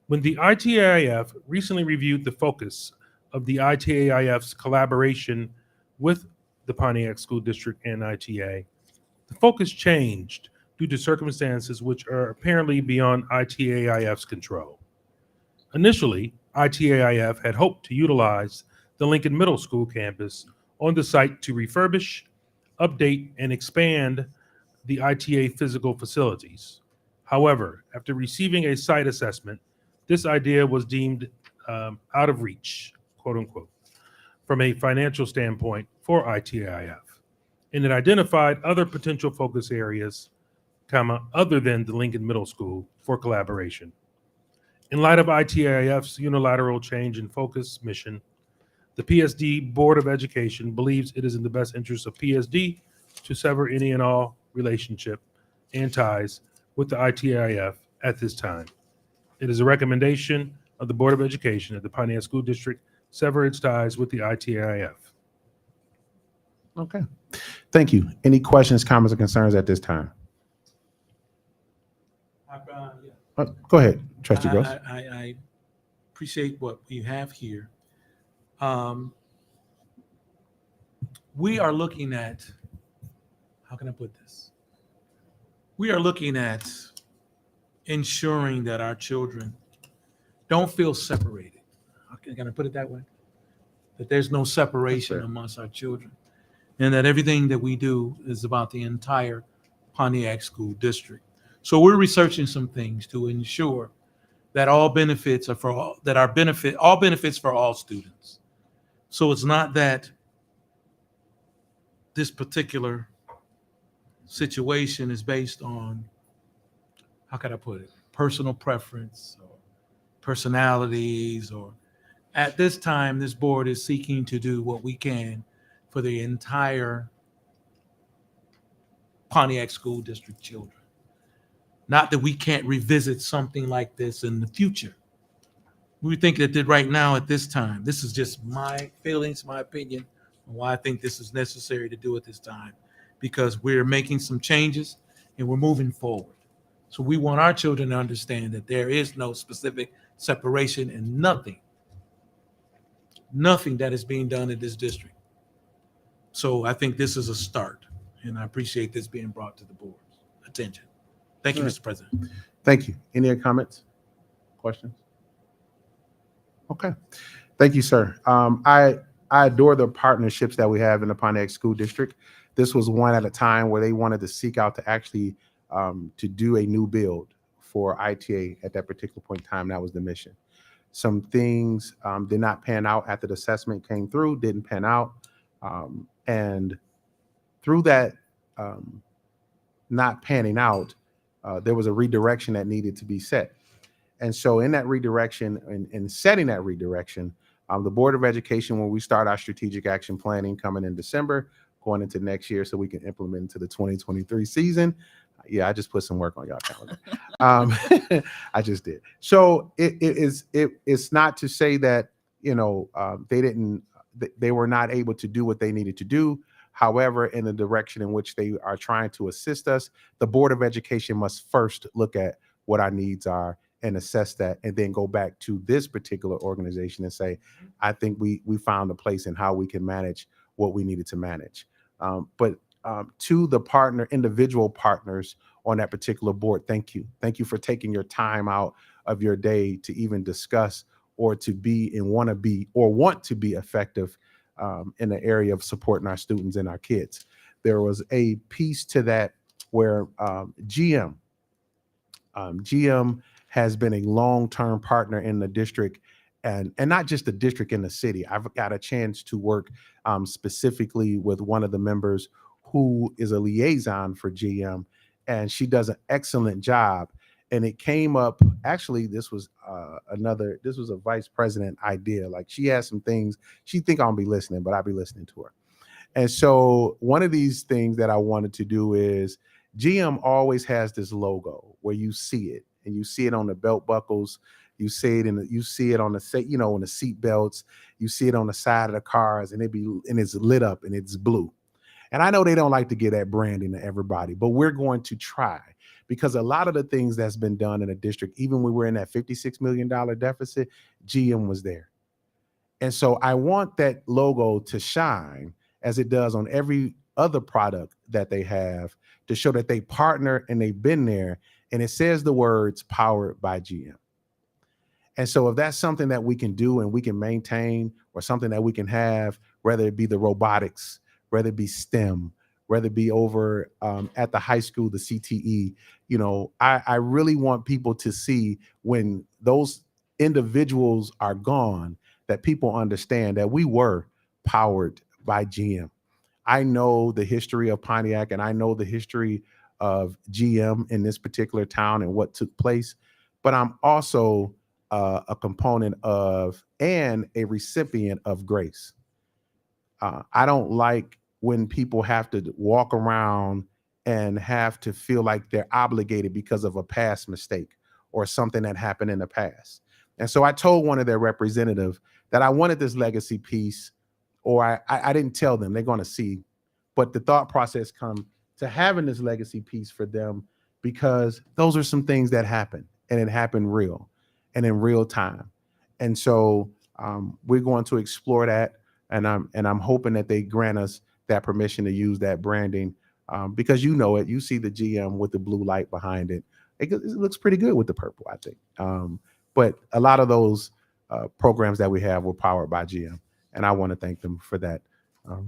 When the ITAIF recently reviewed the focus of the ITAIF's collaboration with the Pontiac School District and ITA, the focus changed due to circumstances which are apparently beyond ITAIF's control. Initially, ITAIF had hoped to utilize the Lincoln Middle School campus on the site to refurbish, update, and expand the ITA physical facilities. However, after receiving a site assessment, this idea was deemed out of reach, quote unquote, from a financial standpoint for ITIF. And it identified other potential focus areas, other than the Lincoln Middle School for collaboration. In light of ITIF's unilateral change in focus mission, the PSD Board of Education believes it is in the best interest of PSD to sever any and all relationship and ties with the ITIF at this time. It is a recommendation of the Board of Education that the Pontiac School District sever its ties with the ITIF. Okay. Thank you. Any questions, comments, or concerns at this time? Go ahead, Trustee Gross. I appreciate what you have here. We are looking at, how can I put this? We are looking at ensuring that our children don't feel separated. Okay, can I put it that way? That there's no separation That's fair. amongst our children, and that everything that we do is about the entire Pontiac School District. So we're researching some things to ensure that all benefits are for all, that all benefits for all students. So it's not that this particular situation is based on, how can I put it, personal preference or personalities, or at this time, this board is seeking to do what we can for the entire Pontiac School District children. Not that we can't revisit something like this in the future. We think that right now at this time, this is just my feelings, my opinion on why I think this is necessary to do at this time, because we're making some changes and we're moving forward. So we want our children to understand that there is no specific separation and nothing that is being done in this district. So I think this is a start, and I appreciate this being brought to the board's attention. Thank you, All right. Mr. President. Thank you. Any other comments, questions? Okay. Thank you, sir. I adore the partnerships that we have in the Pontiac School District. This was one at a time where they wanted to seek out to actually to do a new build for ITA at that particular point in time. That was the mission. Some things did not pan out after the assessment came through, didn't pan out. And through that not panning out, there was a redirection that needed to be set. And so in that redirection and setting that redirection, the Board of Education, when we start our strategic action planning coming in December, going into next year so we can implement into the 2023 season. Yeah, I just put some work on y'all calendar. I just did. So it's not to say that, they were not able to do what they needed to do. However, in the direction in which they are trying to assist us, the Board of Education must first look at what our needs are and assess that, and then go back to this particular organization and say, I think we found a place in how we can manage what we needed to manage. But to the individual partners on that particular board, thank you. Thank you for taking your time out of your day to even discuss or to be and want to be effective in the area of supporting our students and our kids. There was a piece to that where GM has been a long-term partner in the district, and not just the district, in the city. I've got a chance to work specifically with one of the members who is a liaison for GM, and she does an excellent job. And it came up, actually, this was a vice president idea. Like, she has some things, she think I'll be listening, but I'll be listening to her. And so one of these things that I wanted to do is, GM always has this logo where you see it, and you see it on the belt buckles, you see it on the on the seat belts, you see it on the side of the cars, and it's lit up and it's blue. And I know they don't like to give that branding to everybody, but we're going to try, because a lot of the things that's been done in the district, even when we were in that $56 million deficit, GM was there. And so I want that logo to shine as it does on every other product that they have, to show that they partner and they've been there. And it says the words "powered by GM." And so if that's something that we can do and we can maintain, or something that we can have, whether it be the robotics, whether it be STEM, whether it be over at the high school, the CTE. You know, I really want people to see when those individuals are gone, that people understand that we were powered by GM. I know the history of Pontiac, and I know the history of GM in this particular town and what took place, but I'm also a component of and a recipient of grace. I don't like when people have to walk around and have to feel like they're obligated because of a past mistake or something that happened in the past. And so I told one of their representatives that I wanted this legacy piece, or I didn't tell them, they're going to see, but the thought process come to having this legacy piece for them, because those are some things that happen, and it happened real and in real time. And so we're going to explore that. And I'm hoping that they grant us that permission to use that branding, because you know it. You see the GM with the blue light behind it. It looks pretty good with the purple, I think. But a lot of those programs that we have were powered by GM, and I want to thank them for that.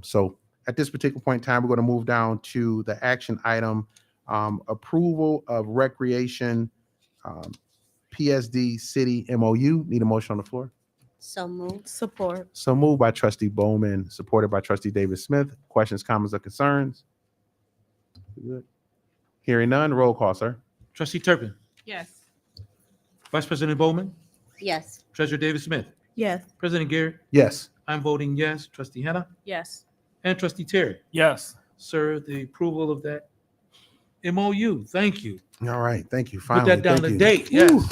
So at this particular point in time, we're going to move down to the action item, approval of recreation PSD City MOU. Need a motion on the floor? So moved. Support. So moved by Trustee Bowman, supported by Trustee Davis Smith. Questions, comments, or concerns? Good. Hearing none, roll call, sir. Trustee Turpin, Yes. Vice President Bowman, Yes. Treasurer Davis Smith, Yes. President Garrett, Yes. I'm voting yes. Trustee Hannah Yes. and Trustee Terry. Yes. Sir, the approval of that MOU. Thank you. All right. Thank you. Put Finally. that down Thank to you. date. Woo. Yes.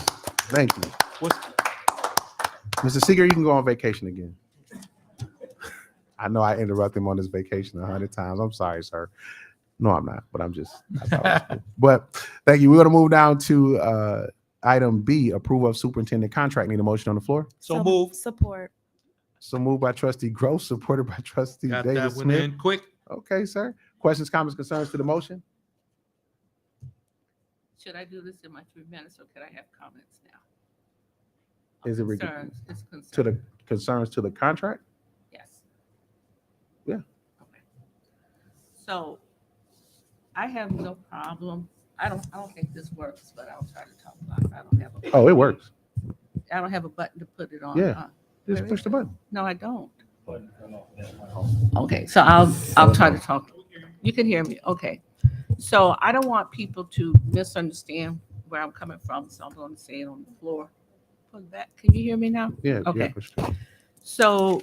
Thank you. What's, Mr. Seeger, you can go on vacation again. I know I interrupted him on his vacation 100 times. I'm sorry, sir. No, I'm not, but I thought it was cool. But thank you. We're going to move down to item B, approval of superintendent contract. Need a motion on the floor? so move. Support. So moved by Trustee Gross, supported by Trustee Got Davis that one Smith. in quick. Okay, sir. Questions, comments, concerns to the motion? Should I do this in my 3 minutes, or can I have comments now? Is it reg- Concerns, it's To the concerns, concerns to the contract? yes. Yeah. Okay. So I have no problem. I don't think this works, but I'll try to talk about it. Oh, it works. I don't have a button to put it on. Yeah. Just Where push is the button. No, I don't. Okay, so I'll try to talk. You can hear me, okay. So I don't want people to misunderstand where I'm coming from, so I'm going to say it on the floor. Put it back. Can you hear me now? Yeah. Okay. Yeah, push the- So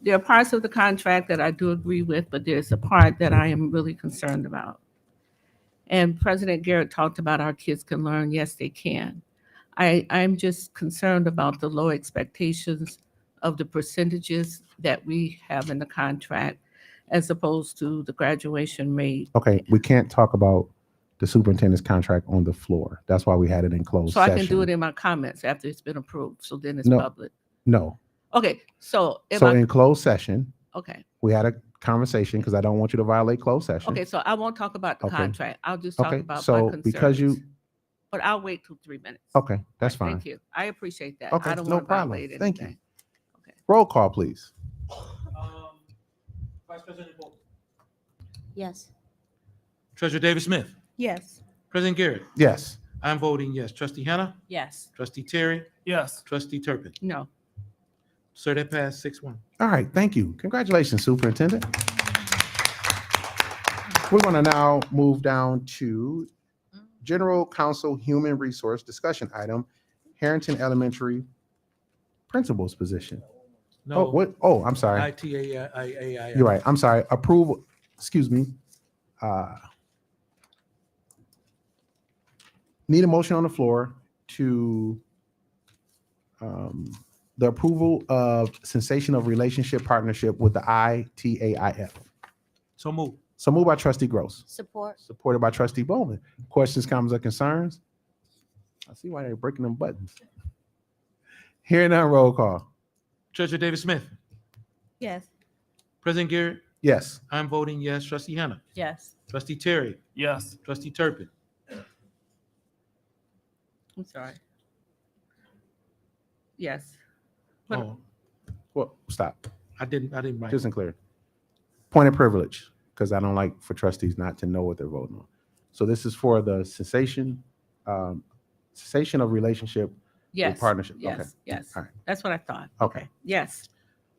there are parts of the contract that I do agree with, but there's a part that I am really concerned about. And President Garrett talked about our kids can learn. Yes, they can. I'm just concerned about the low expectations of the percentages that we have in the contract as opposed to the graduation rate. Okay, we can't talk about the superintendent's contract on the floor. That's why we had it in closed So I session. can do it in my comments after it's been approved. So then it's No. public. No. Okay, so So in closed session, okay. we had a conversation because I don't want you to violate closed session. Okay, so I won't talk about the Okay. contract. I'll just talk Okay, about my so concerns. because you, But I'll wait till 3 minutes. okay, that's All right, fine. Thank you. I appreciate that. Okay, I don't no want to problem. violate Thank you. anything. Okay. Roll call, please. Vice President Bowman, Yes. Treasurer Davis Smith, Yes. President Garrett, Yes. I'm voting yes. Trustee Hannah, Yes. Trustee Terry, Yes. Trustee Turpin. No. Sir, that passed 6-1. All right, thank you. Congratulations, Superintendent. We're going to now move down to General Counsel Human Resource Discussion Item, Harrington Elementary Principal's Position. No. Oh, what? Oh, I'm sorry. ITAI. You're right. I'm sorry. Approval, excuse me. Need a motion on the floor to the approval of cessation of relationship partnership with the ITAIF. So move. So moved by Trustee Gross, Support. supported by Trustee Bowman. Questions, comments, or concerns? I see why they're breaking them buttons. Hearing none, roll call. Treasurer Davis Smith, Yes. President Garrett, Yes. I'm voting yes. Trustee Hannah, Yes. Trustee Terry, Yes. Trustee Turpin. I'm sorry. Yes. What- Oh, Well, stop. I didn't write. Just and clear. Point of privilege. because I don't like for trustees not to know what they're voting on. So this is for the cessation of relationship Yes. partnership. Yes. Okay. Yes. All right. That's what I thought. Okay. Yes.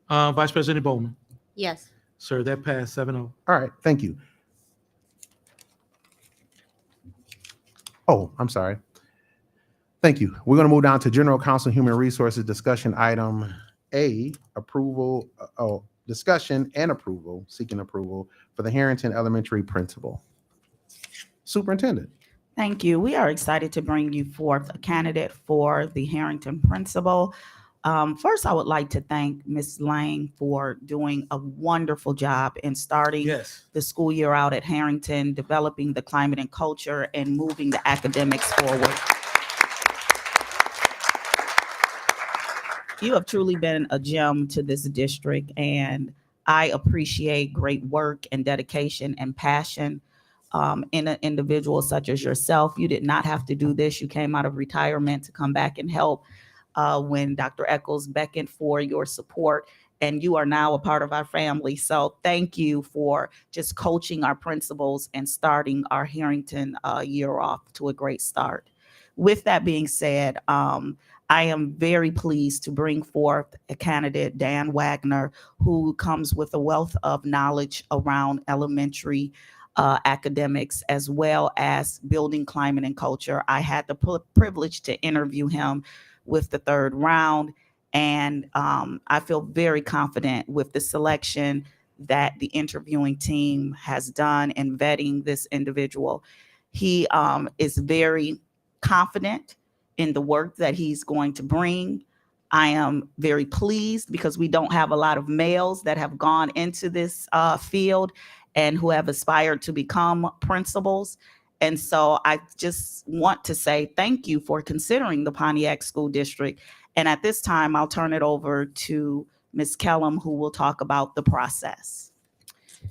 Vice President Bowman. Yes. Sir, that passed 7-0. All right. Thank you. Oh, I'm sorry. Thank you. We're going to move down to General Counsel Human Resources discussion item A, approval, discussion and approval, seeking approval for the Harrington Elementary principal. Superintendent. Thank you. We are excited to bring you forth a candidate for the Harrington principal. First, I would like to thank Ms. Lang for doing a wonderful job in starting Yes. the school year out at Harrington, developing the climate and culture, and moving the academics forward. You have truly been a gem to this district, and I appreciate great work and dedication and passion in an individual such as yourself. You did not have to do this. You came out of retirement to come back and help when Dr. Eccles beckoned for your support, and you are now a part of our family. So thank you for just coaching our principals and starting our Harrington year off to a great start. With that being said, I am very pleased to bring forth a candidate, Dan Wagner, who comes with a wealth of knowledge around elementary academics, as well as building climate and culture. I had the privilege to interview him with the third round, and I feel very confident with the selection that the interviewing team has done in vetting this individual. He is very confident in the work that he's going to bring. I am very pleased because we don't have a lot of males that have gone into this field and who have aspired to become principals. And so I just want to say thank you for considering the Pontiac School District. And at this time, I'll turn it over to Ms. Kellum, who will talk about the process.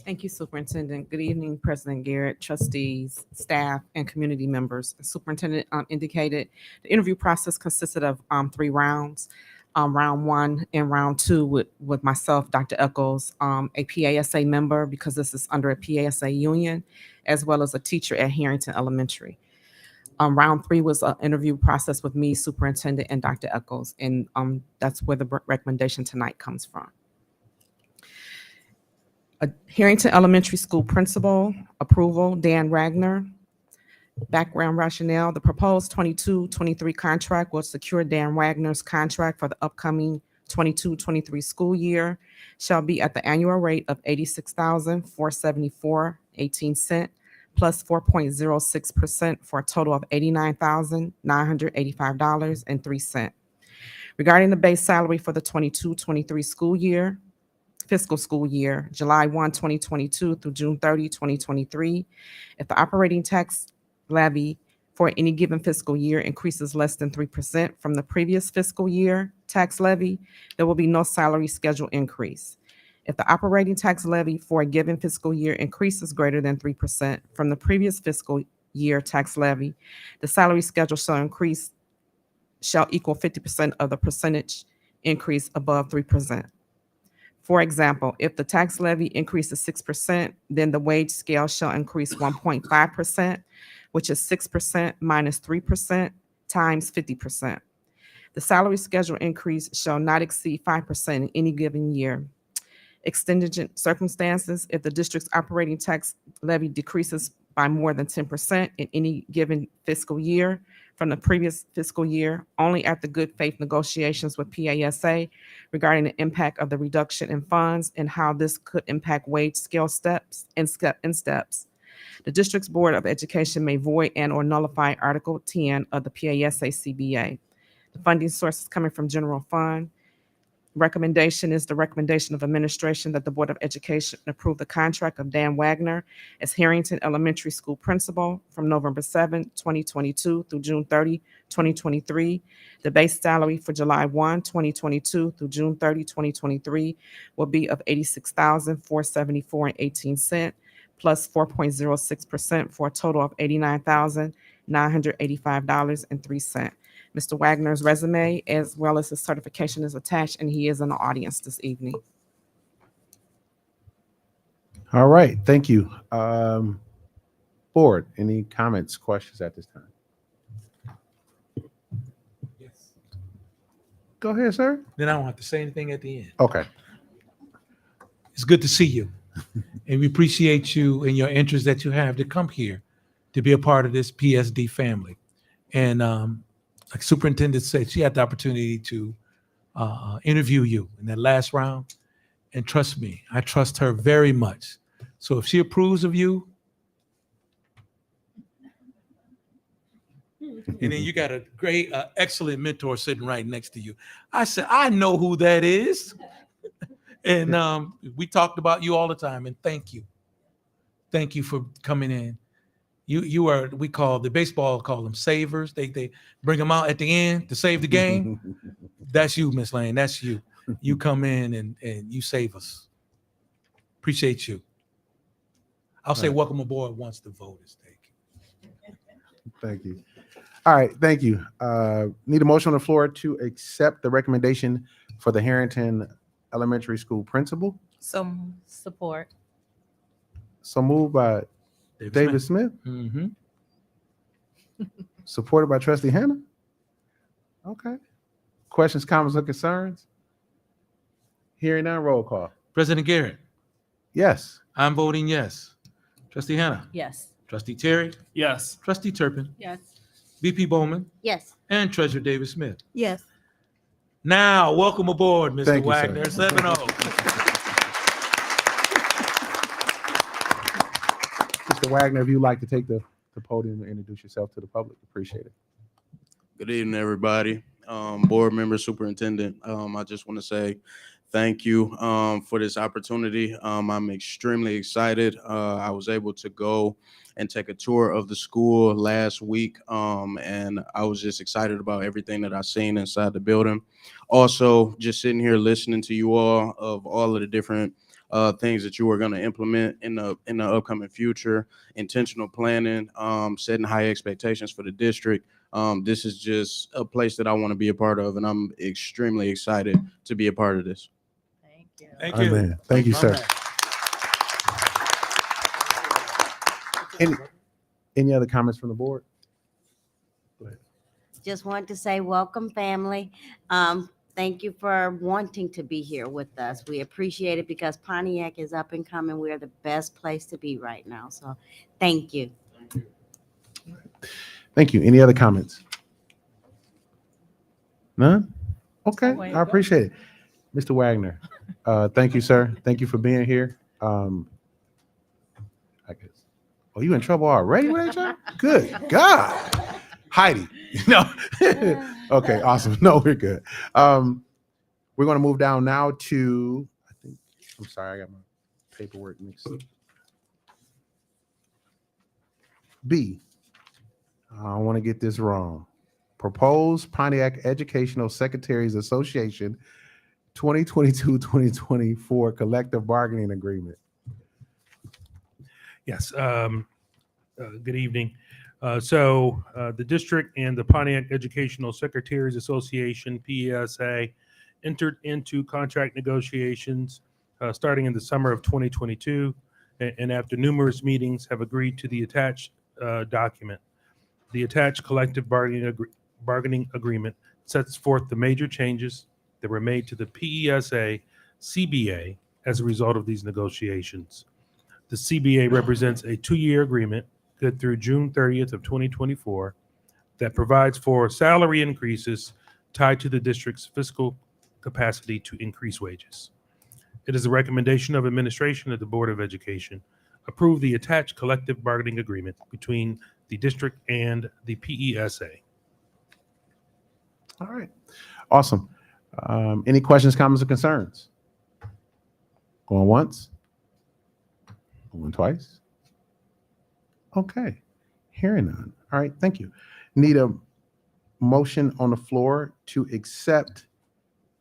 Thank you, Superintendent. Good evening, President Garrett, trustees, staff, and community members. The Superintendent indicated the interview process consisted of 3 rounds. Round 1 and round 2 with myself, Dr. Eccles, a PASA member, because this is under a PASA union, as well as a teacher at Harrington Elementary. Round 3 was an interview process with me, Superintendent, and Dr. Eccles, and that's where the recommendation tonight comes from. Harrington Elementary School Principal, approval, Dan Wagner. Background rationale, the proposed 22-23 contract will secure Dan Wagner's contract for the upcoming 22-23 school year, shall be at the annual rate of $86,474.18 plus 4.06% for a total of $89,985.03. Regarding the base salary for the 22-23 fiscal school year, July 1, 2022 through June 30, 2023, if the operating tax levy for any given fiscal year increases less than 3% from the previous fiscal year tax levy, there will be no salary schedule increase. If the operating tax levy for a given fiscal year increases greater than 3% from the previous fiscal year tax levy, the salary schedule shall equal 50% of the percentage increase above 3%. For example, if the tax levy increases 6%, then the wage scale shall increase 1.5%, which is 6% minus 3% times 50%. The salary schedule increase shall not exceed 5% in any given year. Extenuating circumstances, if the district's operating tax levy decreases by more than 10% in any given fiscal year from the previous fiscal year, only after good faith negotiations with PASA regarding the impact of the reduction in funds and how this could impact wage scale steps. The district's Board of Education may void and or nullify Article 10 of the PASA CBA. The funding source is coming from general fund. Recommendation is the recommendation of administration that the Board of Education approve the contract of Dan Wagner as Harrington Elementary School Principal from November 7, 2022 through June 30, 2023. The base salary for July 1, 2022 through June 30, 2023 will be of $86,474.18 plus 4.06% for a total of $89,985.03. Mr. Wagner's resume, as well as his certification, is attached, and he is in the audience this evening. All right, thank you. Board, any comments, questions at this time? Yes. Go ahead, sir. Then I don't have to say anything at the end. Okay. It's good to see you. And we appreciate you and your interest that you have to come here to be a part of this PSD family. And like Superintendent said, she had the opportunity to interview you in that last round. And trust me, I trust her very much. So if she approves of you, and then you got a great, excellent mentor sitting right next to you. I said, I know who that is. And we talked about you all the time. And thank you. Thank you for coming in. You are, we call the baseball, call them savers. They bring them out at the end to save the game. That's you, Miss Lane. That's you. You come in and you save us. Appreciate you. I'll say Right. welcome aboard once the vote is taken. Thank you. All right, thank you. Need a motion on the floor to accept the recommendation for the Harrington Elementary School principal. So support. So moved by David Smith, Mm-hmm. supported by Trustee Hannah. Okay. Questions, comments, or concerns? Hearing none, roll call. President Garrett, Yes. I'm voting yes. Trustee Hannah, Yes. Trustee Terry, Yes. Trustee Turpin, Yes. VP Bowman, Yes. and Treasurer David Smith. Yes. Now, welcome aboard, Mr. Thank you, sir. Wagner. 7-0. Mr. Wagner, if you'd like to take the podium and introduce yourself to the public, appreciate it. Good evening, everybody. Board member, superintendent. I just want to say thank you for this opportunity. I'm extremely excited. I was able to go and take a tour of the school last week, and I was just excited about everything that I've seen inside the building. Also, just sitting here listening to you all of all of the different things that you are going to implement in the upcoming future, intentional planning, setting high expectations for the district. This is just a place that I want to be a part of, and I'm extremely excited to be a part of this. Thank you. Thank you. Amen. Thank you, My sir. man. Any other comments from the board? Just want to say welcome, family. Thank you for wanting to be here with us. We appreciate it because Pontiac is up and coming. We're the best place to be right now. So thank you. Thank you. Any other comments? None? Okay, I appreciate it. Mr. Wagner, thank you, sir. Thank you for being here. I guess. Oh, you in trouble already, Rachel? Good God. Heidi. No. Okay, awesome. No, we're good. We're going to move down now to, I'm sorry, I got my paperwork mixed up. B. I don't want to get this wrong. Proposed Pontiac Educational Secretaries Association 2022-2024 Collective Bargaining Agreement. Yes. Good evening. So the district and the Pontiac Educational Secretaries Association, PESA, entered into contract negotiations starting in the summer of 2022, and after numerous meetings have agreed to the attached document. The attached collective bargaining agreement sets forth the major changes that were made to the PESA CBA as a result of these negotiations. The CBA represents a 2-year agreement good through June 30th of 2024 that provides for salary increases tied to the district's fiscal capacity to increase wages. It is a recommendation of administration that the Board of Education approve the attached collective bargaining agreement between the district and the PESA. All right. Awesome. Any questions, comments, or concerns? Going once? Going twice? Okay. Hearing none. All right. Thank you. Need a motion on the floor to accept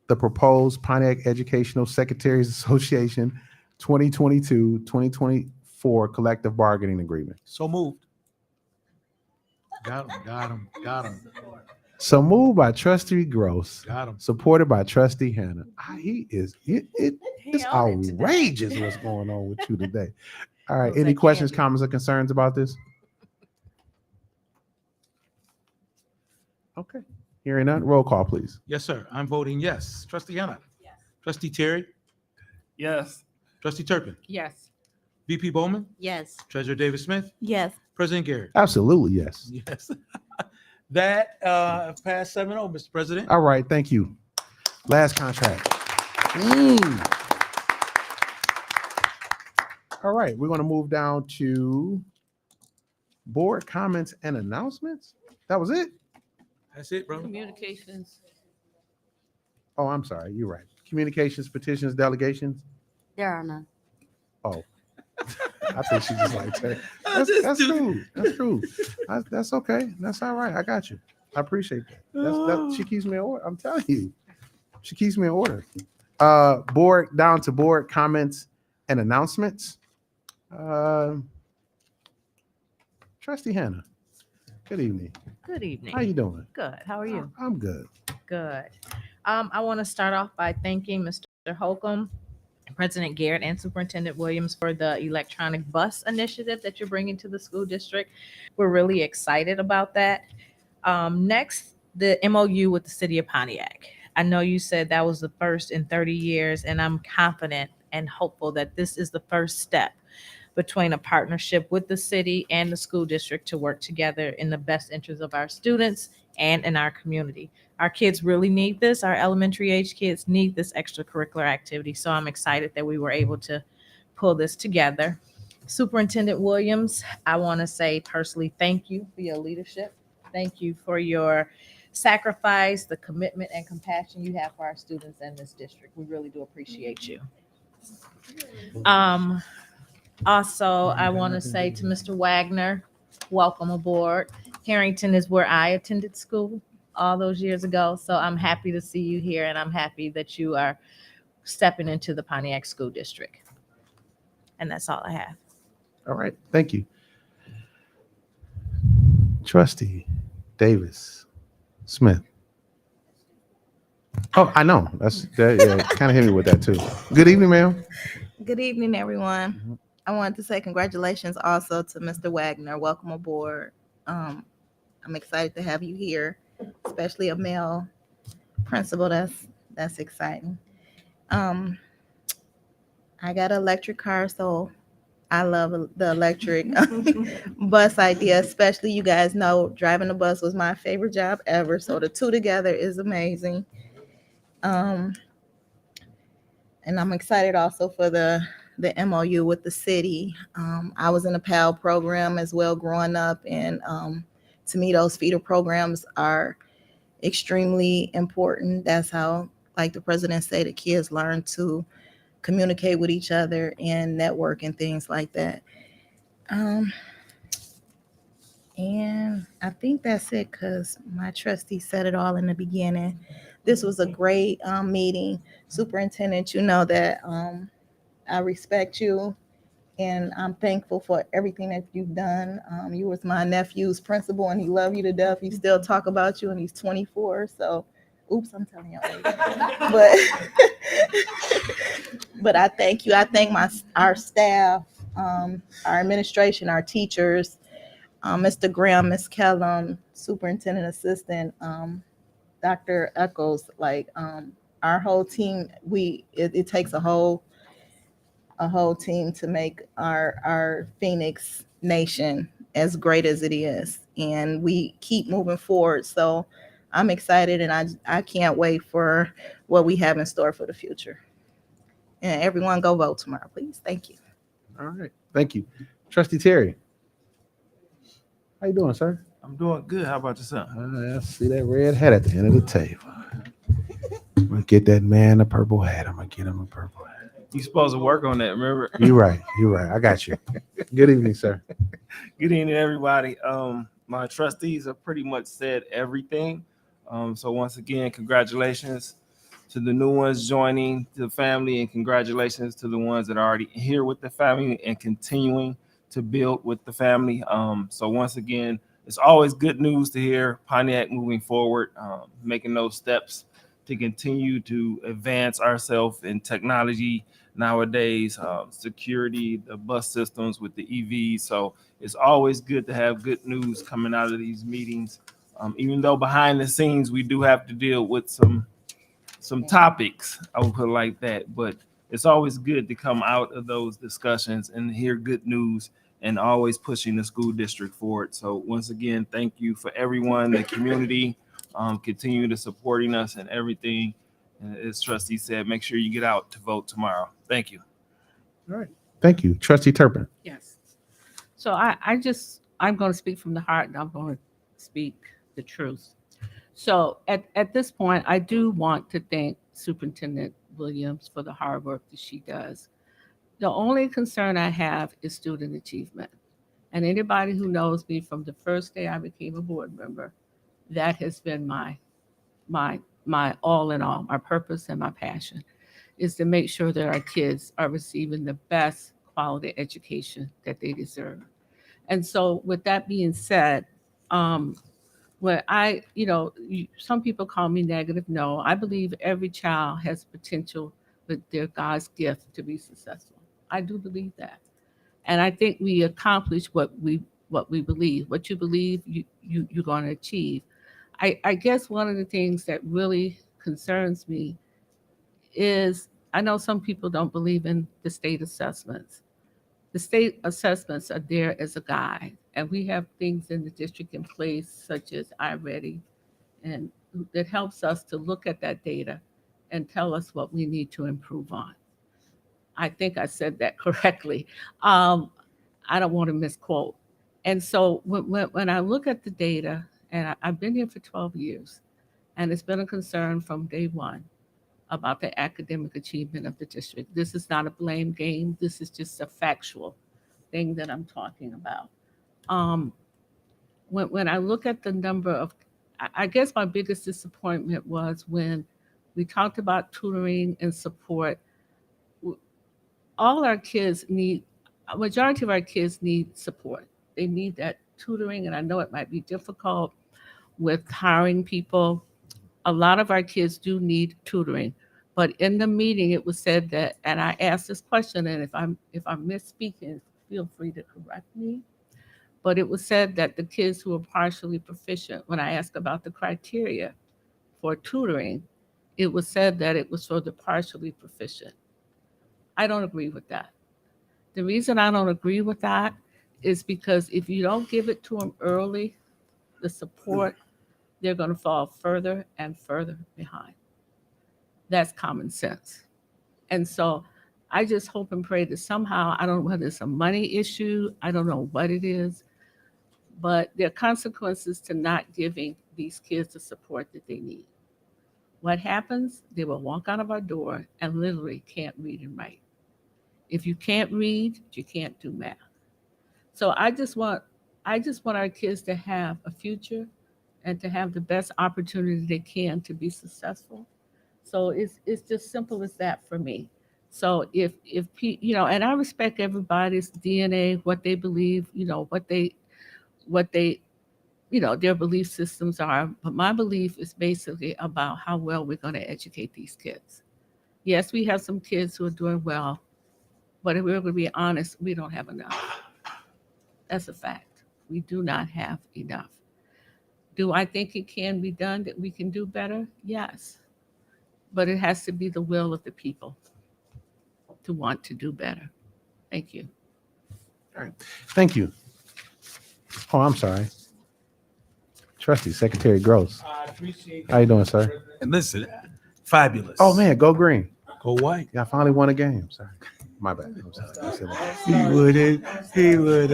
the proposed Pontiac Educational Secretaries Association 2022-2024 collective bargaining agreement. So moved. Got him. So moved by Trustee Gross, Got him. supported by Trustee Hannah. It's He on it today. outrageous what's going on with you today. All right. Looks Any like questions, candy. comments, or concerns about this? Okay. Hearing none, roll call, please. Yes, sir. I'm voting yes. Trustee Hannah. Yes. Trustee Terry. Yes. Trustee Turpin. Yes. VP Bowman. Yes. Treasurer Davis Smith. Yes. President Garrett. Absolutely, yes. Yes. That passed 7-0, Mr. President. All right. Thank you. Last contract. All right. We're going to move down to board comments and announcements. That was it? That's it, brother. Communications. Oh, I'm sorry. You're right. Communications, petitions, delegations. There are none. Oh, I think she just liked that. That's cool. That's cool. That's okay. That's all right. I got you. I appreciate that. She keeps me in order. I'm telling you, she keeps me in order. Board down to board comments and announcements. Trustee Hannah. Good evening. Good evening. How you doing? Good. How are you? I'm good. Good. I want to start off by thanking Mr. Holcomb, President Garrett, and Superintendent Williams for the electronic bus initiative that you're bringing to the school district. We're really excited about that. Next, the MOU with the City of Pontiac. I know you said that was the first in 30 years, and I'm confident and hopeful that this is the first step between a partnership with the city and the school district to work together in the best interest of our students and in our community. Our kids really need this. Our elementary age kids need this extracurricular activity. So I'm excited that we were able to pull this together. Superintendent Williams, I want to say personally, thank you for your leadership. Thank you for your sacrifice, the commitment and compassion you have for our students in this district. We really do appreciate you. Also, I want to say to Mr. Wagner, welcome aboard. Harrington is where I attended school all those years ago. So I'm happy to see you here, and I'm happy that you are stepping into the Pontiac School District. And that's all I have. All right. Thank you. Trustee Davis Smith. Oh, I know. Yeah, kind of hit me with that too. Good evening, ma'am. Good evening, everyone. I wanted to say congratulations also to Mr. Wagner. Welcome aboard. I'm excited to have you here, especially a male principal. That's exciting. I got an electric car, so I love the electric bus idea, especially you guys know driving a bus was my favorite job ever. So the two together is amazing. And I'm excited also for the MOU with the city. I was in a PAL program as well growing up, and to me, those feeder programs are extremely important. That's how, like the president said, the kids learn to communicate with each other and network and things like that. And I think that's it because my trustee said it all in the beginning. This was a great meeting. Superintendent, you know that I respect you, and I'm thankful for everything that you've done. You was my nephew's principal, and he loved you to death. He still talk about you, and he's 24. So, oops, I'm telling y'all. But I thank you. I thank our staff, our administration, our teachers, Mr. Graham, Ms. Kellum, superintendent assistant, Dr. Echols, our whole team. It takes a whole team to make our Phoenix nation as great as it is, and we keep moving forward. So I'm excited, and I can't wait for what we have in store for the future. And everyone go vote tomorrow, please. Thank you. All right. Thank you. Trustee Terry. How you doing, sir? I'm doing good. How about yourself? I see that red hat at the end of the table. I'm going to get that man a purple hat. I'm going to get him a purple hat. You supposed to work on that, remember? You're right. You're right. I got you. Good evening, sir. Good evening, everybody. My trustees have pretty much said everything. So once again, congratulations to the new ones joining the family, and congratulations to the ones that are already here with the family and continuing to build with the family. So once again, it's always good news to hear Pontiac moving forward, making those steps to continue to advance ourselves in technology nowadays, security, the bus systems with the EVs. So it's always good to have good news coming out of these meetings. Even though behind the scenes we do have to deal with some topics, I would put it like that, but it's always good to come out of those discussions and hear good news and always pushing the school district forward. So once again, thank you for everyone, the community, continue to supporting us and everything. And as Trustee said, make sure you get out to vote tomorrow. Thank you. All right. Thank you. Trustee Turpin. Yes. So I'm going to speak from the heart, and I'm going to speak the truth. So at this point, I do want to thank Superintendent Williams for the hard work that she does. The only concern I have is student achievement. And anybody who knows me from the first day I became a board member, that has been my all in all, my purpose and my passion is to make sure that our kids are receiving the best quality education that they deserve. And so with that being said, when some people call me negative. No, I believe every child has potential with their God's gift to be successful. I do believe that. And I think we accomplish what we believe. What you believe, you're going to achieve. I guess one of the things that really concerns me is I know some people don't believe in the state assessments. The state assessments are there as a guide, and we have things in the district in place such as iReady, and that helps us to look at that data and tell us what we need to improve on. I think I said that correctly. I don't want to misquote. And so when I look at the data, and I've been here for 12 years, and it's been a concern from day one about the academic achievement of the district. This is not a blame game. This is just a factual thing that I'm talking about. When I look at the number of, I guess my biggest disappointment was when we talked about tutoring and support. All our kids need, a majority of our kids need support. They need that tutoring, and I know it might be difficult with hiring people. A lot of our kids do need tutoring. But in the meeting, it was said that, and I asked this question, and if I'm misspeaking, feel free to correct me. But it was said that the kids who are partially proficient, when I asked about the criteria for tutoring, it was said that it was for the partially proficient. I don't agree with that. The reason I don't agree with that is because if you don't give it to them early, the support, they're going to fall further and further behind. That's common sense. And so I just hope and pray that somehow, I don't know whether it's a money issue, I don't know what it is, but there are consequences to not giving these kids the support that they need. What happens? They will walk out of our door and literally can't read and write. If you can't read, you can't do math. So I just want our kids to have a future and to have the best opportunity they can to be successful. So it's just simple as that for me. So if and I respect everybody's DNA, what they believe, what they their belief systems are. But my belief is basically about how well we're going to educate these kids. Yes, we have some kids who are doing well, but if we're going to be honest, we don't have enough. That's a fact. We do not have enough. Do I think it can be done, that we can do better? Yes. But it has to be the will of the people to want to do better. Thank you. All right. Thank you. Oh, I'm sorry. Trustee Secretary Gross. I appreciate How you doing, sir? And listen, fabulous. Oh man, go green. Go white. Y'all finally won a game. Sorry. My bad. I'm sorry. He would.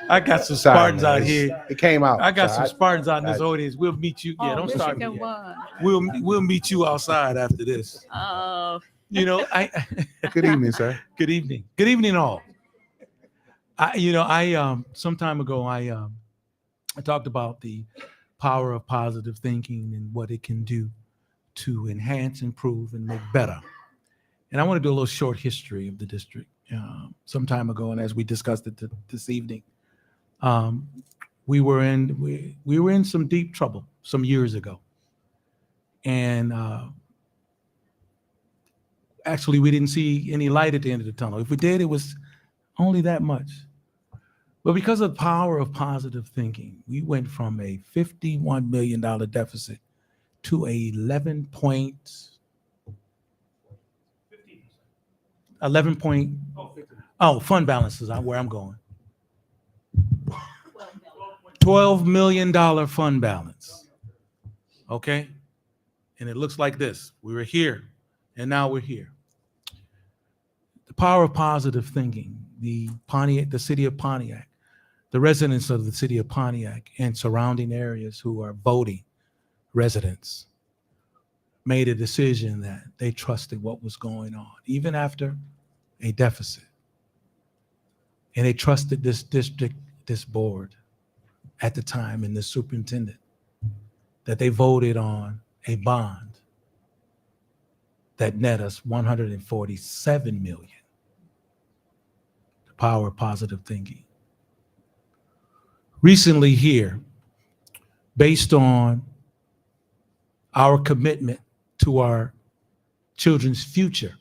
I got some Sorry, Spartans man. out here. It came out. I got Sorry. some Spartans out in this I- audience. We'll meet you. Yeah, don't start me Michigan yet. won. We'll meet you outside after this. Oh, Good evening, sir. Good evening. Good evening, all. Some time ago, I talked about the power of positive thinking and what it can do to enhance, improve, and make better. And I want to do a little short history of the district. Some time ago, and as we discussed it this evening, we were in some deep trouble some years ago. And actually, we didn't see any light at the end of the tunnel. If we did, it was only that much. But because of the power of positive thinking, we went from a $51 million deficit to a 11 point, fund balances are where I'm going. $12 million fund balance. Okay? And it looks like this. We were here, and now we're here. The power of positive thinking, the city of Pontiac, the residents of the city of Pontiac and surrounding areas who are voting residents made a decision that they trusted what was going on, even after a deficit. And they trusted this district, this board at the time, and the superintendent, that they voted on a bond that net us $147 million. The power of positive thinking. Recently here, based on our commitment to our children's future,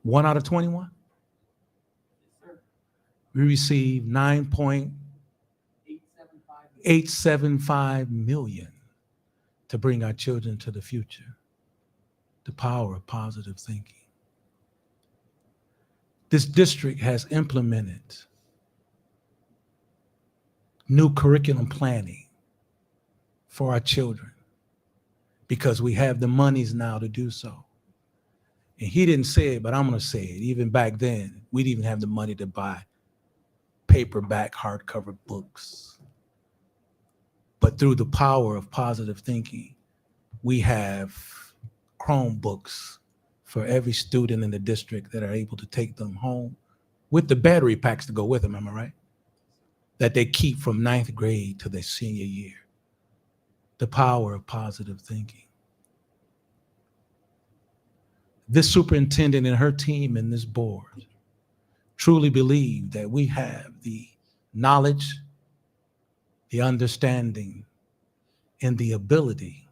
1 out of 21, we received $9.875 million to bring our children to the future. The power of positive thinking. This district has implemented new curriculum planning for our children because we have the monies now to do so. And he didn't say it, but I'm going to say it. Even back then, we didn't even have the money to buy paperback hardcover books. But through the power of positive thinking, we have Chromebooks for every student in the district that are able to take them home with the battery packs to go with them, am I right? That they keep from 9th grade to their senior year. The power of positive thinking. This superintendent and her team and this board truly believe that we have the knowledge, the understanding, and the ability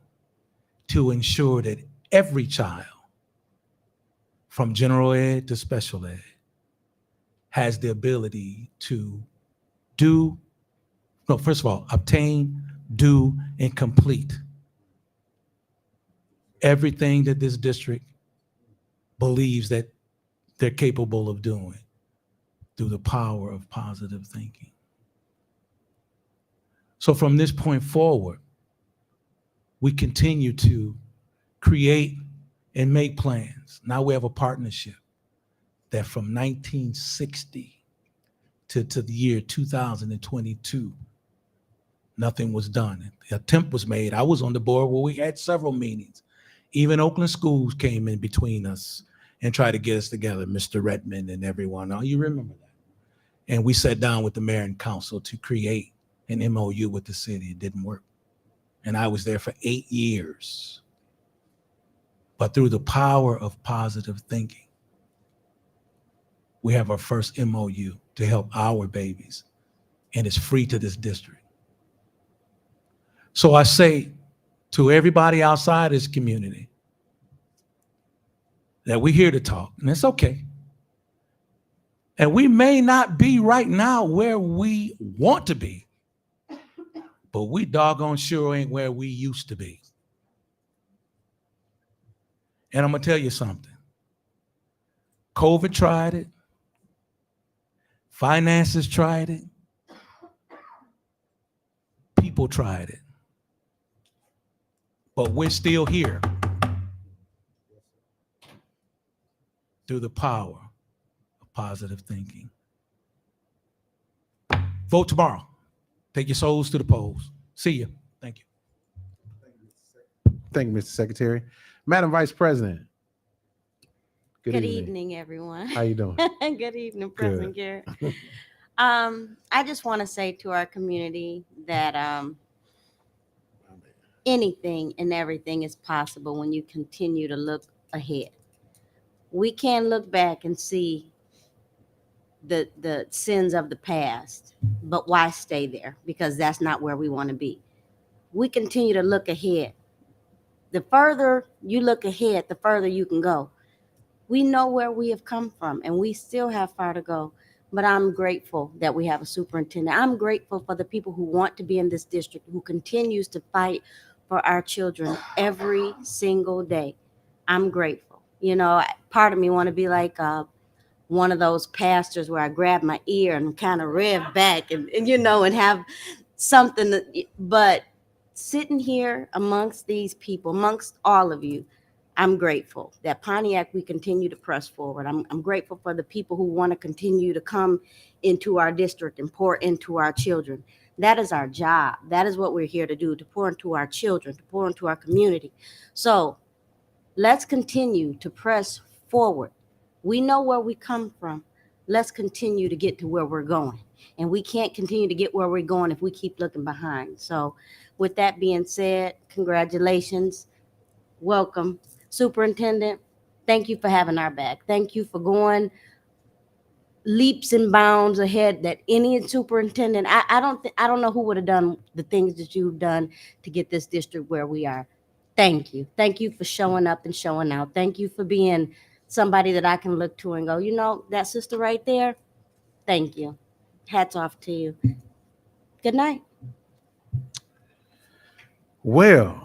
to ensure that every child, from general ed to special ed, has the ability to obtain, do, and complete everything that this district believes that they're capable of doing through the power of positive thinking. So from this point forward, we continue to create and make plans. Now we have a partnership that from 1960 to the year 2022, nothing was done. The attempt was made. I was on the board where we had several meetings. Even Oakland Schools came in between us and tried to get us together, Mr. Redmond and everyone. Oh, you remember that. And we sat down with the mayor and council to create an MOU with the city. It didn't work. And I was there for 8 years. But through the power of positive thinking, we have our first MOU to help our babies, and it's free to this district. So I say to everybody outside this community that we're here to talk, and it's okay. And we may not be right now where we want to be, but we doggone sure ain't where we used to be. And I'm gonna tell you something. COVID tried it. Finances tried it. People tried it. But we're still here through the power of positive thinking. Vote tomorrow. Take your souls to the polls. See you. Thank you. Thank you, Mr. Secretary. Madam Vice President. Good evening, everyone. How you doing? Good evening, President Garrett. I just want to say to our community that anything and everything is possible when you continue to look ahead. We can look back and see the sins of the past. But why stay there? Because that's not where we want to be. We continue to look ahead. The further you look ahead, the further you can go. We know where we have come from, and we still have far to go. But I'm grateful that we have a superintendent. I'm grateful for the people who want to be in this district, who continues to fight for our children every single day. I'm grateful. You know, part of me want to be like one of those pastors where I grab my ear and kind of rev back and and have something but sitting here amongst these people, amongst all of you, I'm grateful that Pontiac, we continue to press forward. I'm grateful for the people who want to continue to come into our district and pour into our children. That is our job. That is what we're here to do, to pour into our children, to pour into our community. So let's continue to press forward. We know where we come from. Let's continue to get to where we're going. And we can't continue to get where we're going if we keep looking behind. So with that being said, congratulations. Welcome. Superintendent, thank you for having our back. Thank you for going leaps and bounds ahead that any superintendent, I don't know who would have done the things that you've done to get this district where we are. Thank you. Thank you for showing up and showing out. Thank you for being somebody that I can look to and go, that sister right there. Thank you. Hats off to you. Good night. Well,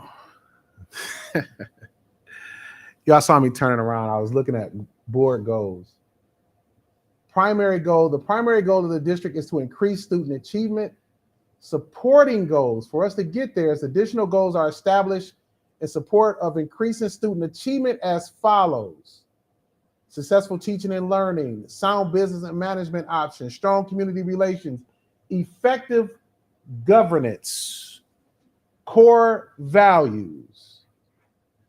y'all saw me turning around. I was looking at board goals. The primary goal of the district is to increase student achievement. Supporting goals, for us to get there, as additional goals are established in support of increasing student achievement as follows: successful teaching and learning, sound business and management options, strong community relations, effective governance, core values.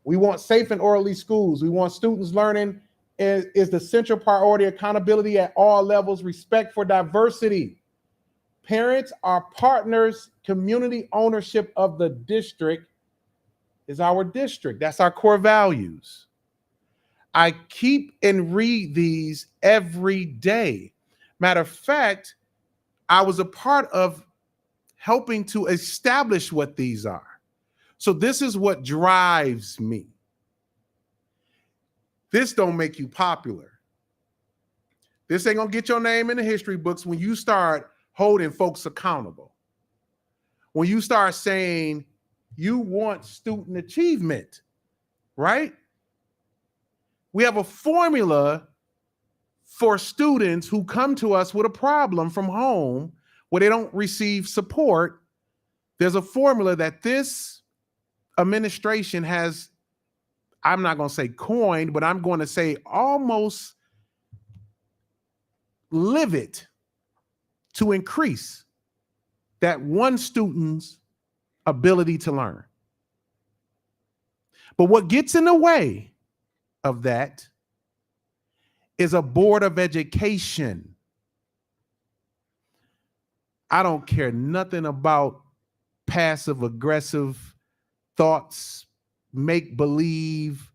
We want safe and orderly schools. We want students learning is the central priority, accountability at all levels, respect for diversity. Parents are partners, community ownership of the district is our district. That's our core values. I keep and read these every day. Matter of fact, I was a part of helping to establish what these are. So this is what drives me. This don't make you popular. This ain't gonna get your name in the history books when you start holding folks accountable. When you start saying you want student achievement, right? We have a formula for students who come to us with a problem from home where they don't receive support. There's a formula that this administration has, I'm not going to say coined, but I'm going to say almost live it to increase that one student's ability to learn. But what gets in the way of that is a board of education. I don't care nothing about passive aggressive thoughts, make believe,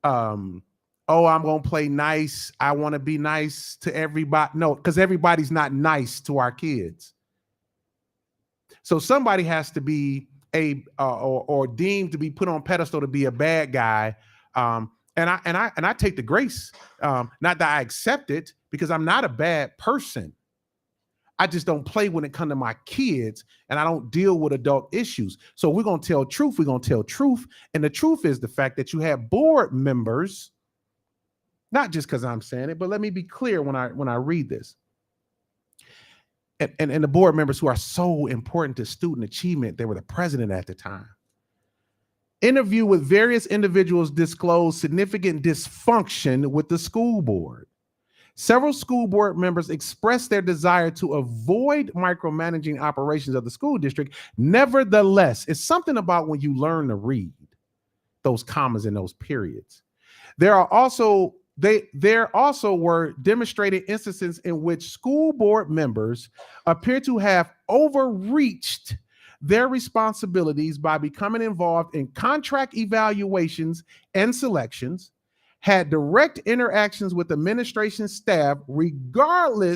I'm going to play nice. I want to be nice to everybody. No, because everybody's not nice to our kids. So somebody has to be or deemed to be put on pedestal to be a bad guy. And I take the grace, not that I accept it, because I'm not a bad person. I just don't play when it comes to my kids, and I don't deal with adult issues. So we're going to tell truth. We're going to tell truth. And the truth is the fact that you have board members, not just because I'm saying it, but let me be clear when I read this. And the board members who are so important to student achievement, they were the president at the time. Interview with various individuals disclosed significant dysfunction with the school board. Several school board members expressed their desire to avoid micromanaging operations of the school district. Nevertheless, it's something about when you learn to read those commas and those periods. There also were demonstrated instances in which school board members appear to have overreached their responsibilities by becoming involved in contract evaluations and selections, had direct interactions with administration staff regarding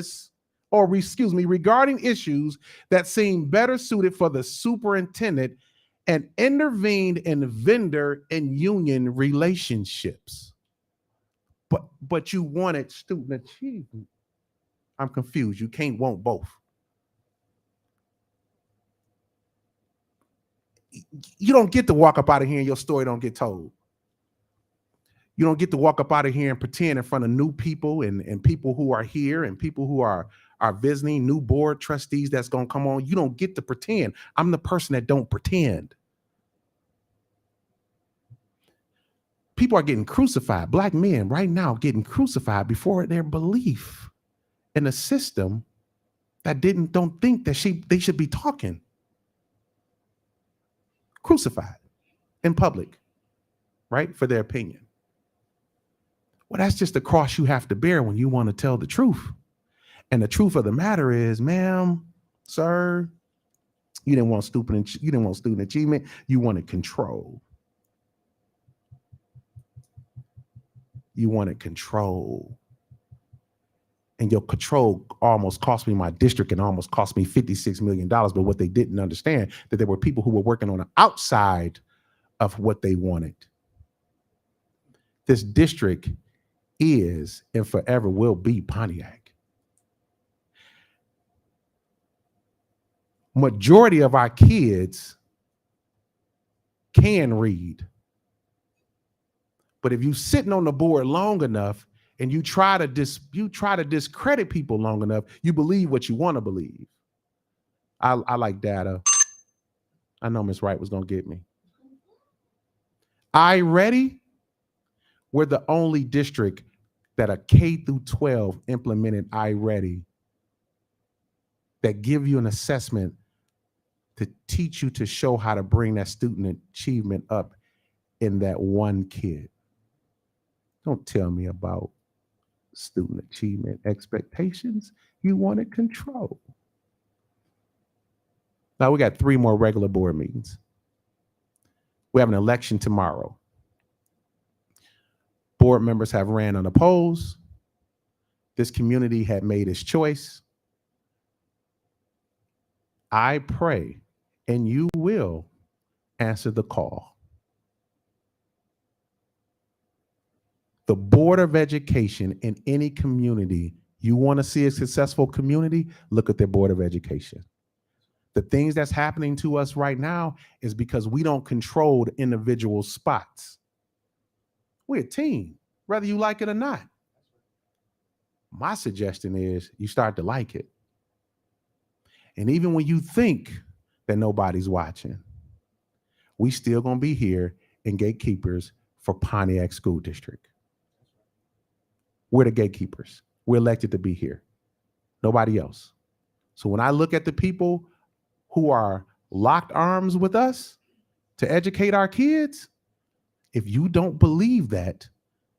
issues that seemed better suited for the superintendent and intervened in vendor and union relationships. But you wanted student achievement. I'm confused. You can't want both. You don't get to walk up out of here and your story don't get told. You don't get to walk up out of here and pretend in front of new people and people who are here and people who are visiting, new board trustees that's going to come on. You don't get to pretend. I'm the person that don't pretend. People are getting crucified. Black men right now getting crucified before their belief in a system that don't think that they should be talking. Crucified in public, right? For their opinion. Well, that's just the cross you have to bear when you want to tell the truth. And the truth of the matter is, ma'am, sir, you didn't want student achievement. You wanted control. You wanted control. And your control almost cost me my district and almost cost me $56 million. But what they didn't understand, that there were people who were working on the outside of what they wanted. This district is and forever will be Pontiac. Majority of our kids can read. But if you're sitting on the board long enough and you try to discredit people long enough, you believe what you want to believe. I like data. I know Ms. Wright was going to get me. iReady, we're the only district that a K through 12 implemented iReady that give you an assessment to teach you to show how to bring that student achievement up in that one kid. Don't tell me about student achievement expectations. You wanted control. Now we got 3 more regular board meetings. We have an election tomorrow. Board members have ran unopposed. This community had made its choice. I pray, and you will answer the call. The Board of Education in any community, you want to see a successful community, look at their Board of Education. The things that's happening to us right now is because we don't control the individual spots. We're a team, whether you like it or not. My suggestion is you start to like it. And even when you think that nobody's watching, we still gonna be here in gatekeepers for Pontiac School District. We're the gatekeepers. We're elected to be here. Nobody else. So when I look at the people who are locked arms with us to educate our kids, if you don't believe that,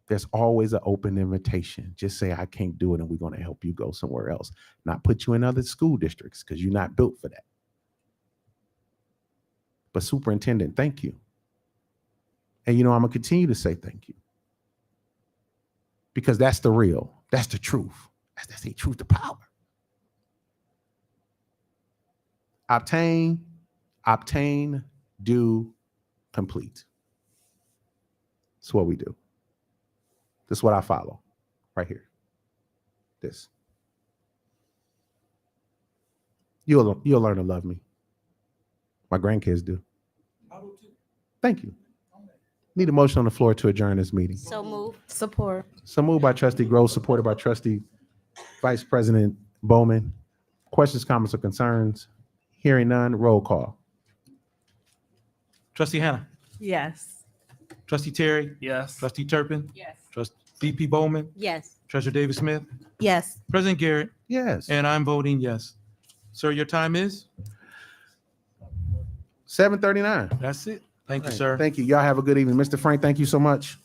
there's always an open invitation. Just say, I can't do it, and we're going to help you go somewhere else. Not put you in other school districts because you're not built for that. But superintendent, thank you. And I'm going to continue to say thank you. Because that's the real, that's the truth. That's the truth to power. Obtain, do, complete. That's what we do. This is what I follow right here. This. You'll learn to love me. My grandkids do. Thank you. Need a motion on the floor to adjourn this meeting. So move. Support. So moved by Trustee Groves, supported by Trustee Vice President Bowman. Questions, comments, or concerns? Hearing none, roll call. Trustee Hannah, Yes. Trustee Terry, Yes. Trustee Turpin, Yes. Trustee VP Bowman, Yes. Treasurer David Smith, Yes. President Garrett, Yes. and I'm voting yes. Sir, your time is? 7:39. That's it. Thank you, sir. Thank you. Y'all have a good evening. Mr. Frank, thank you so much.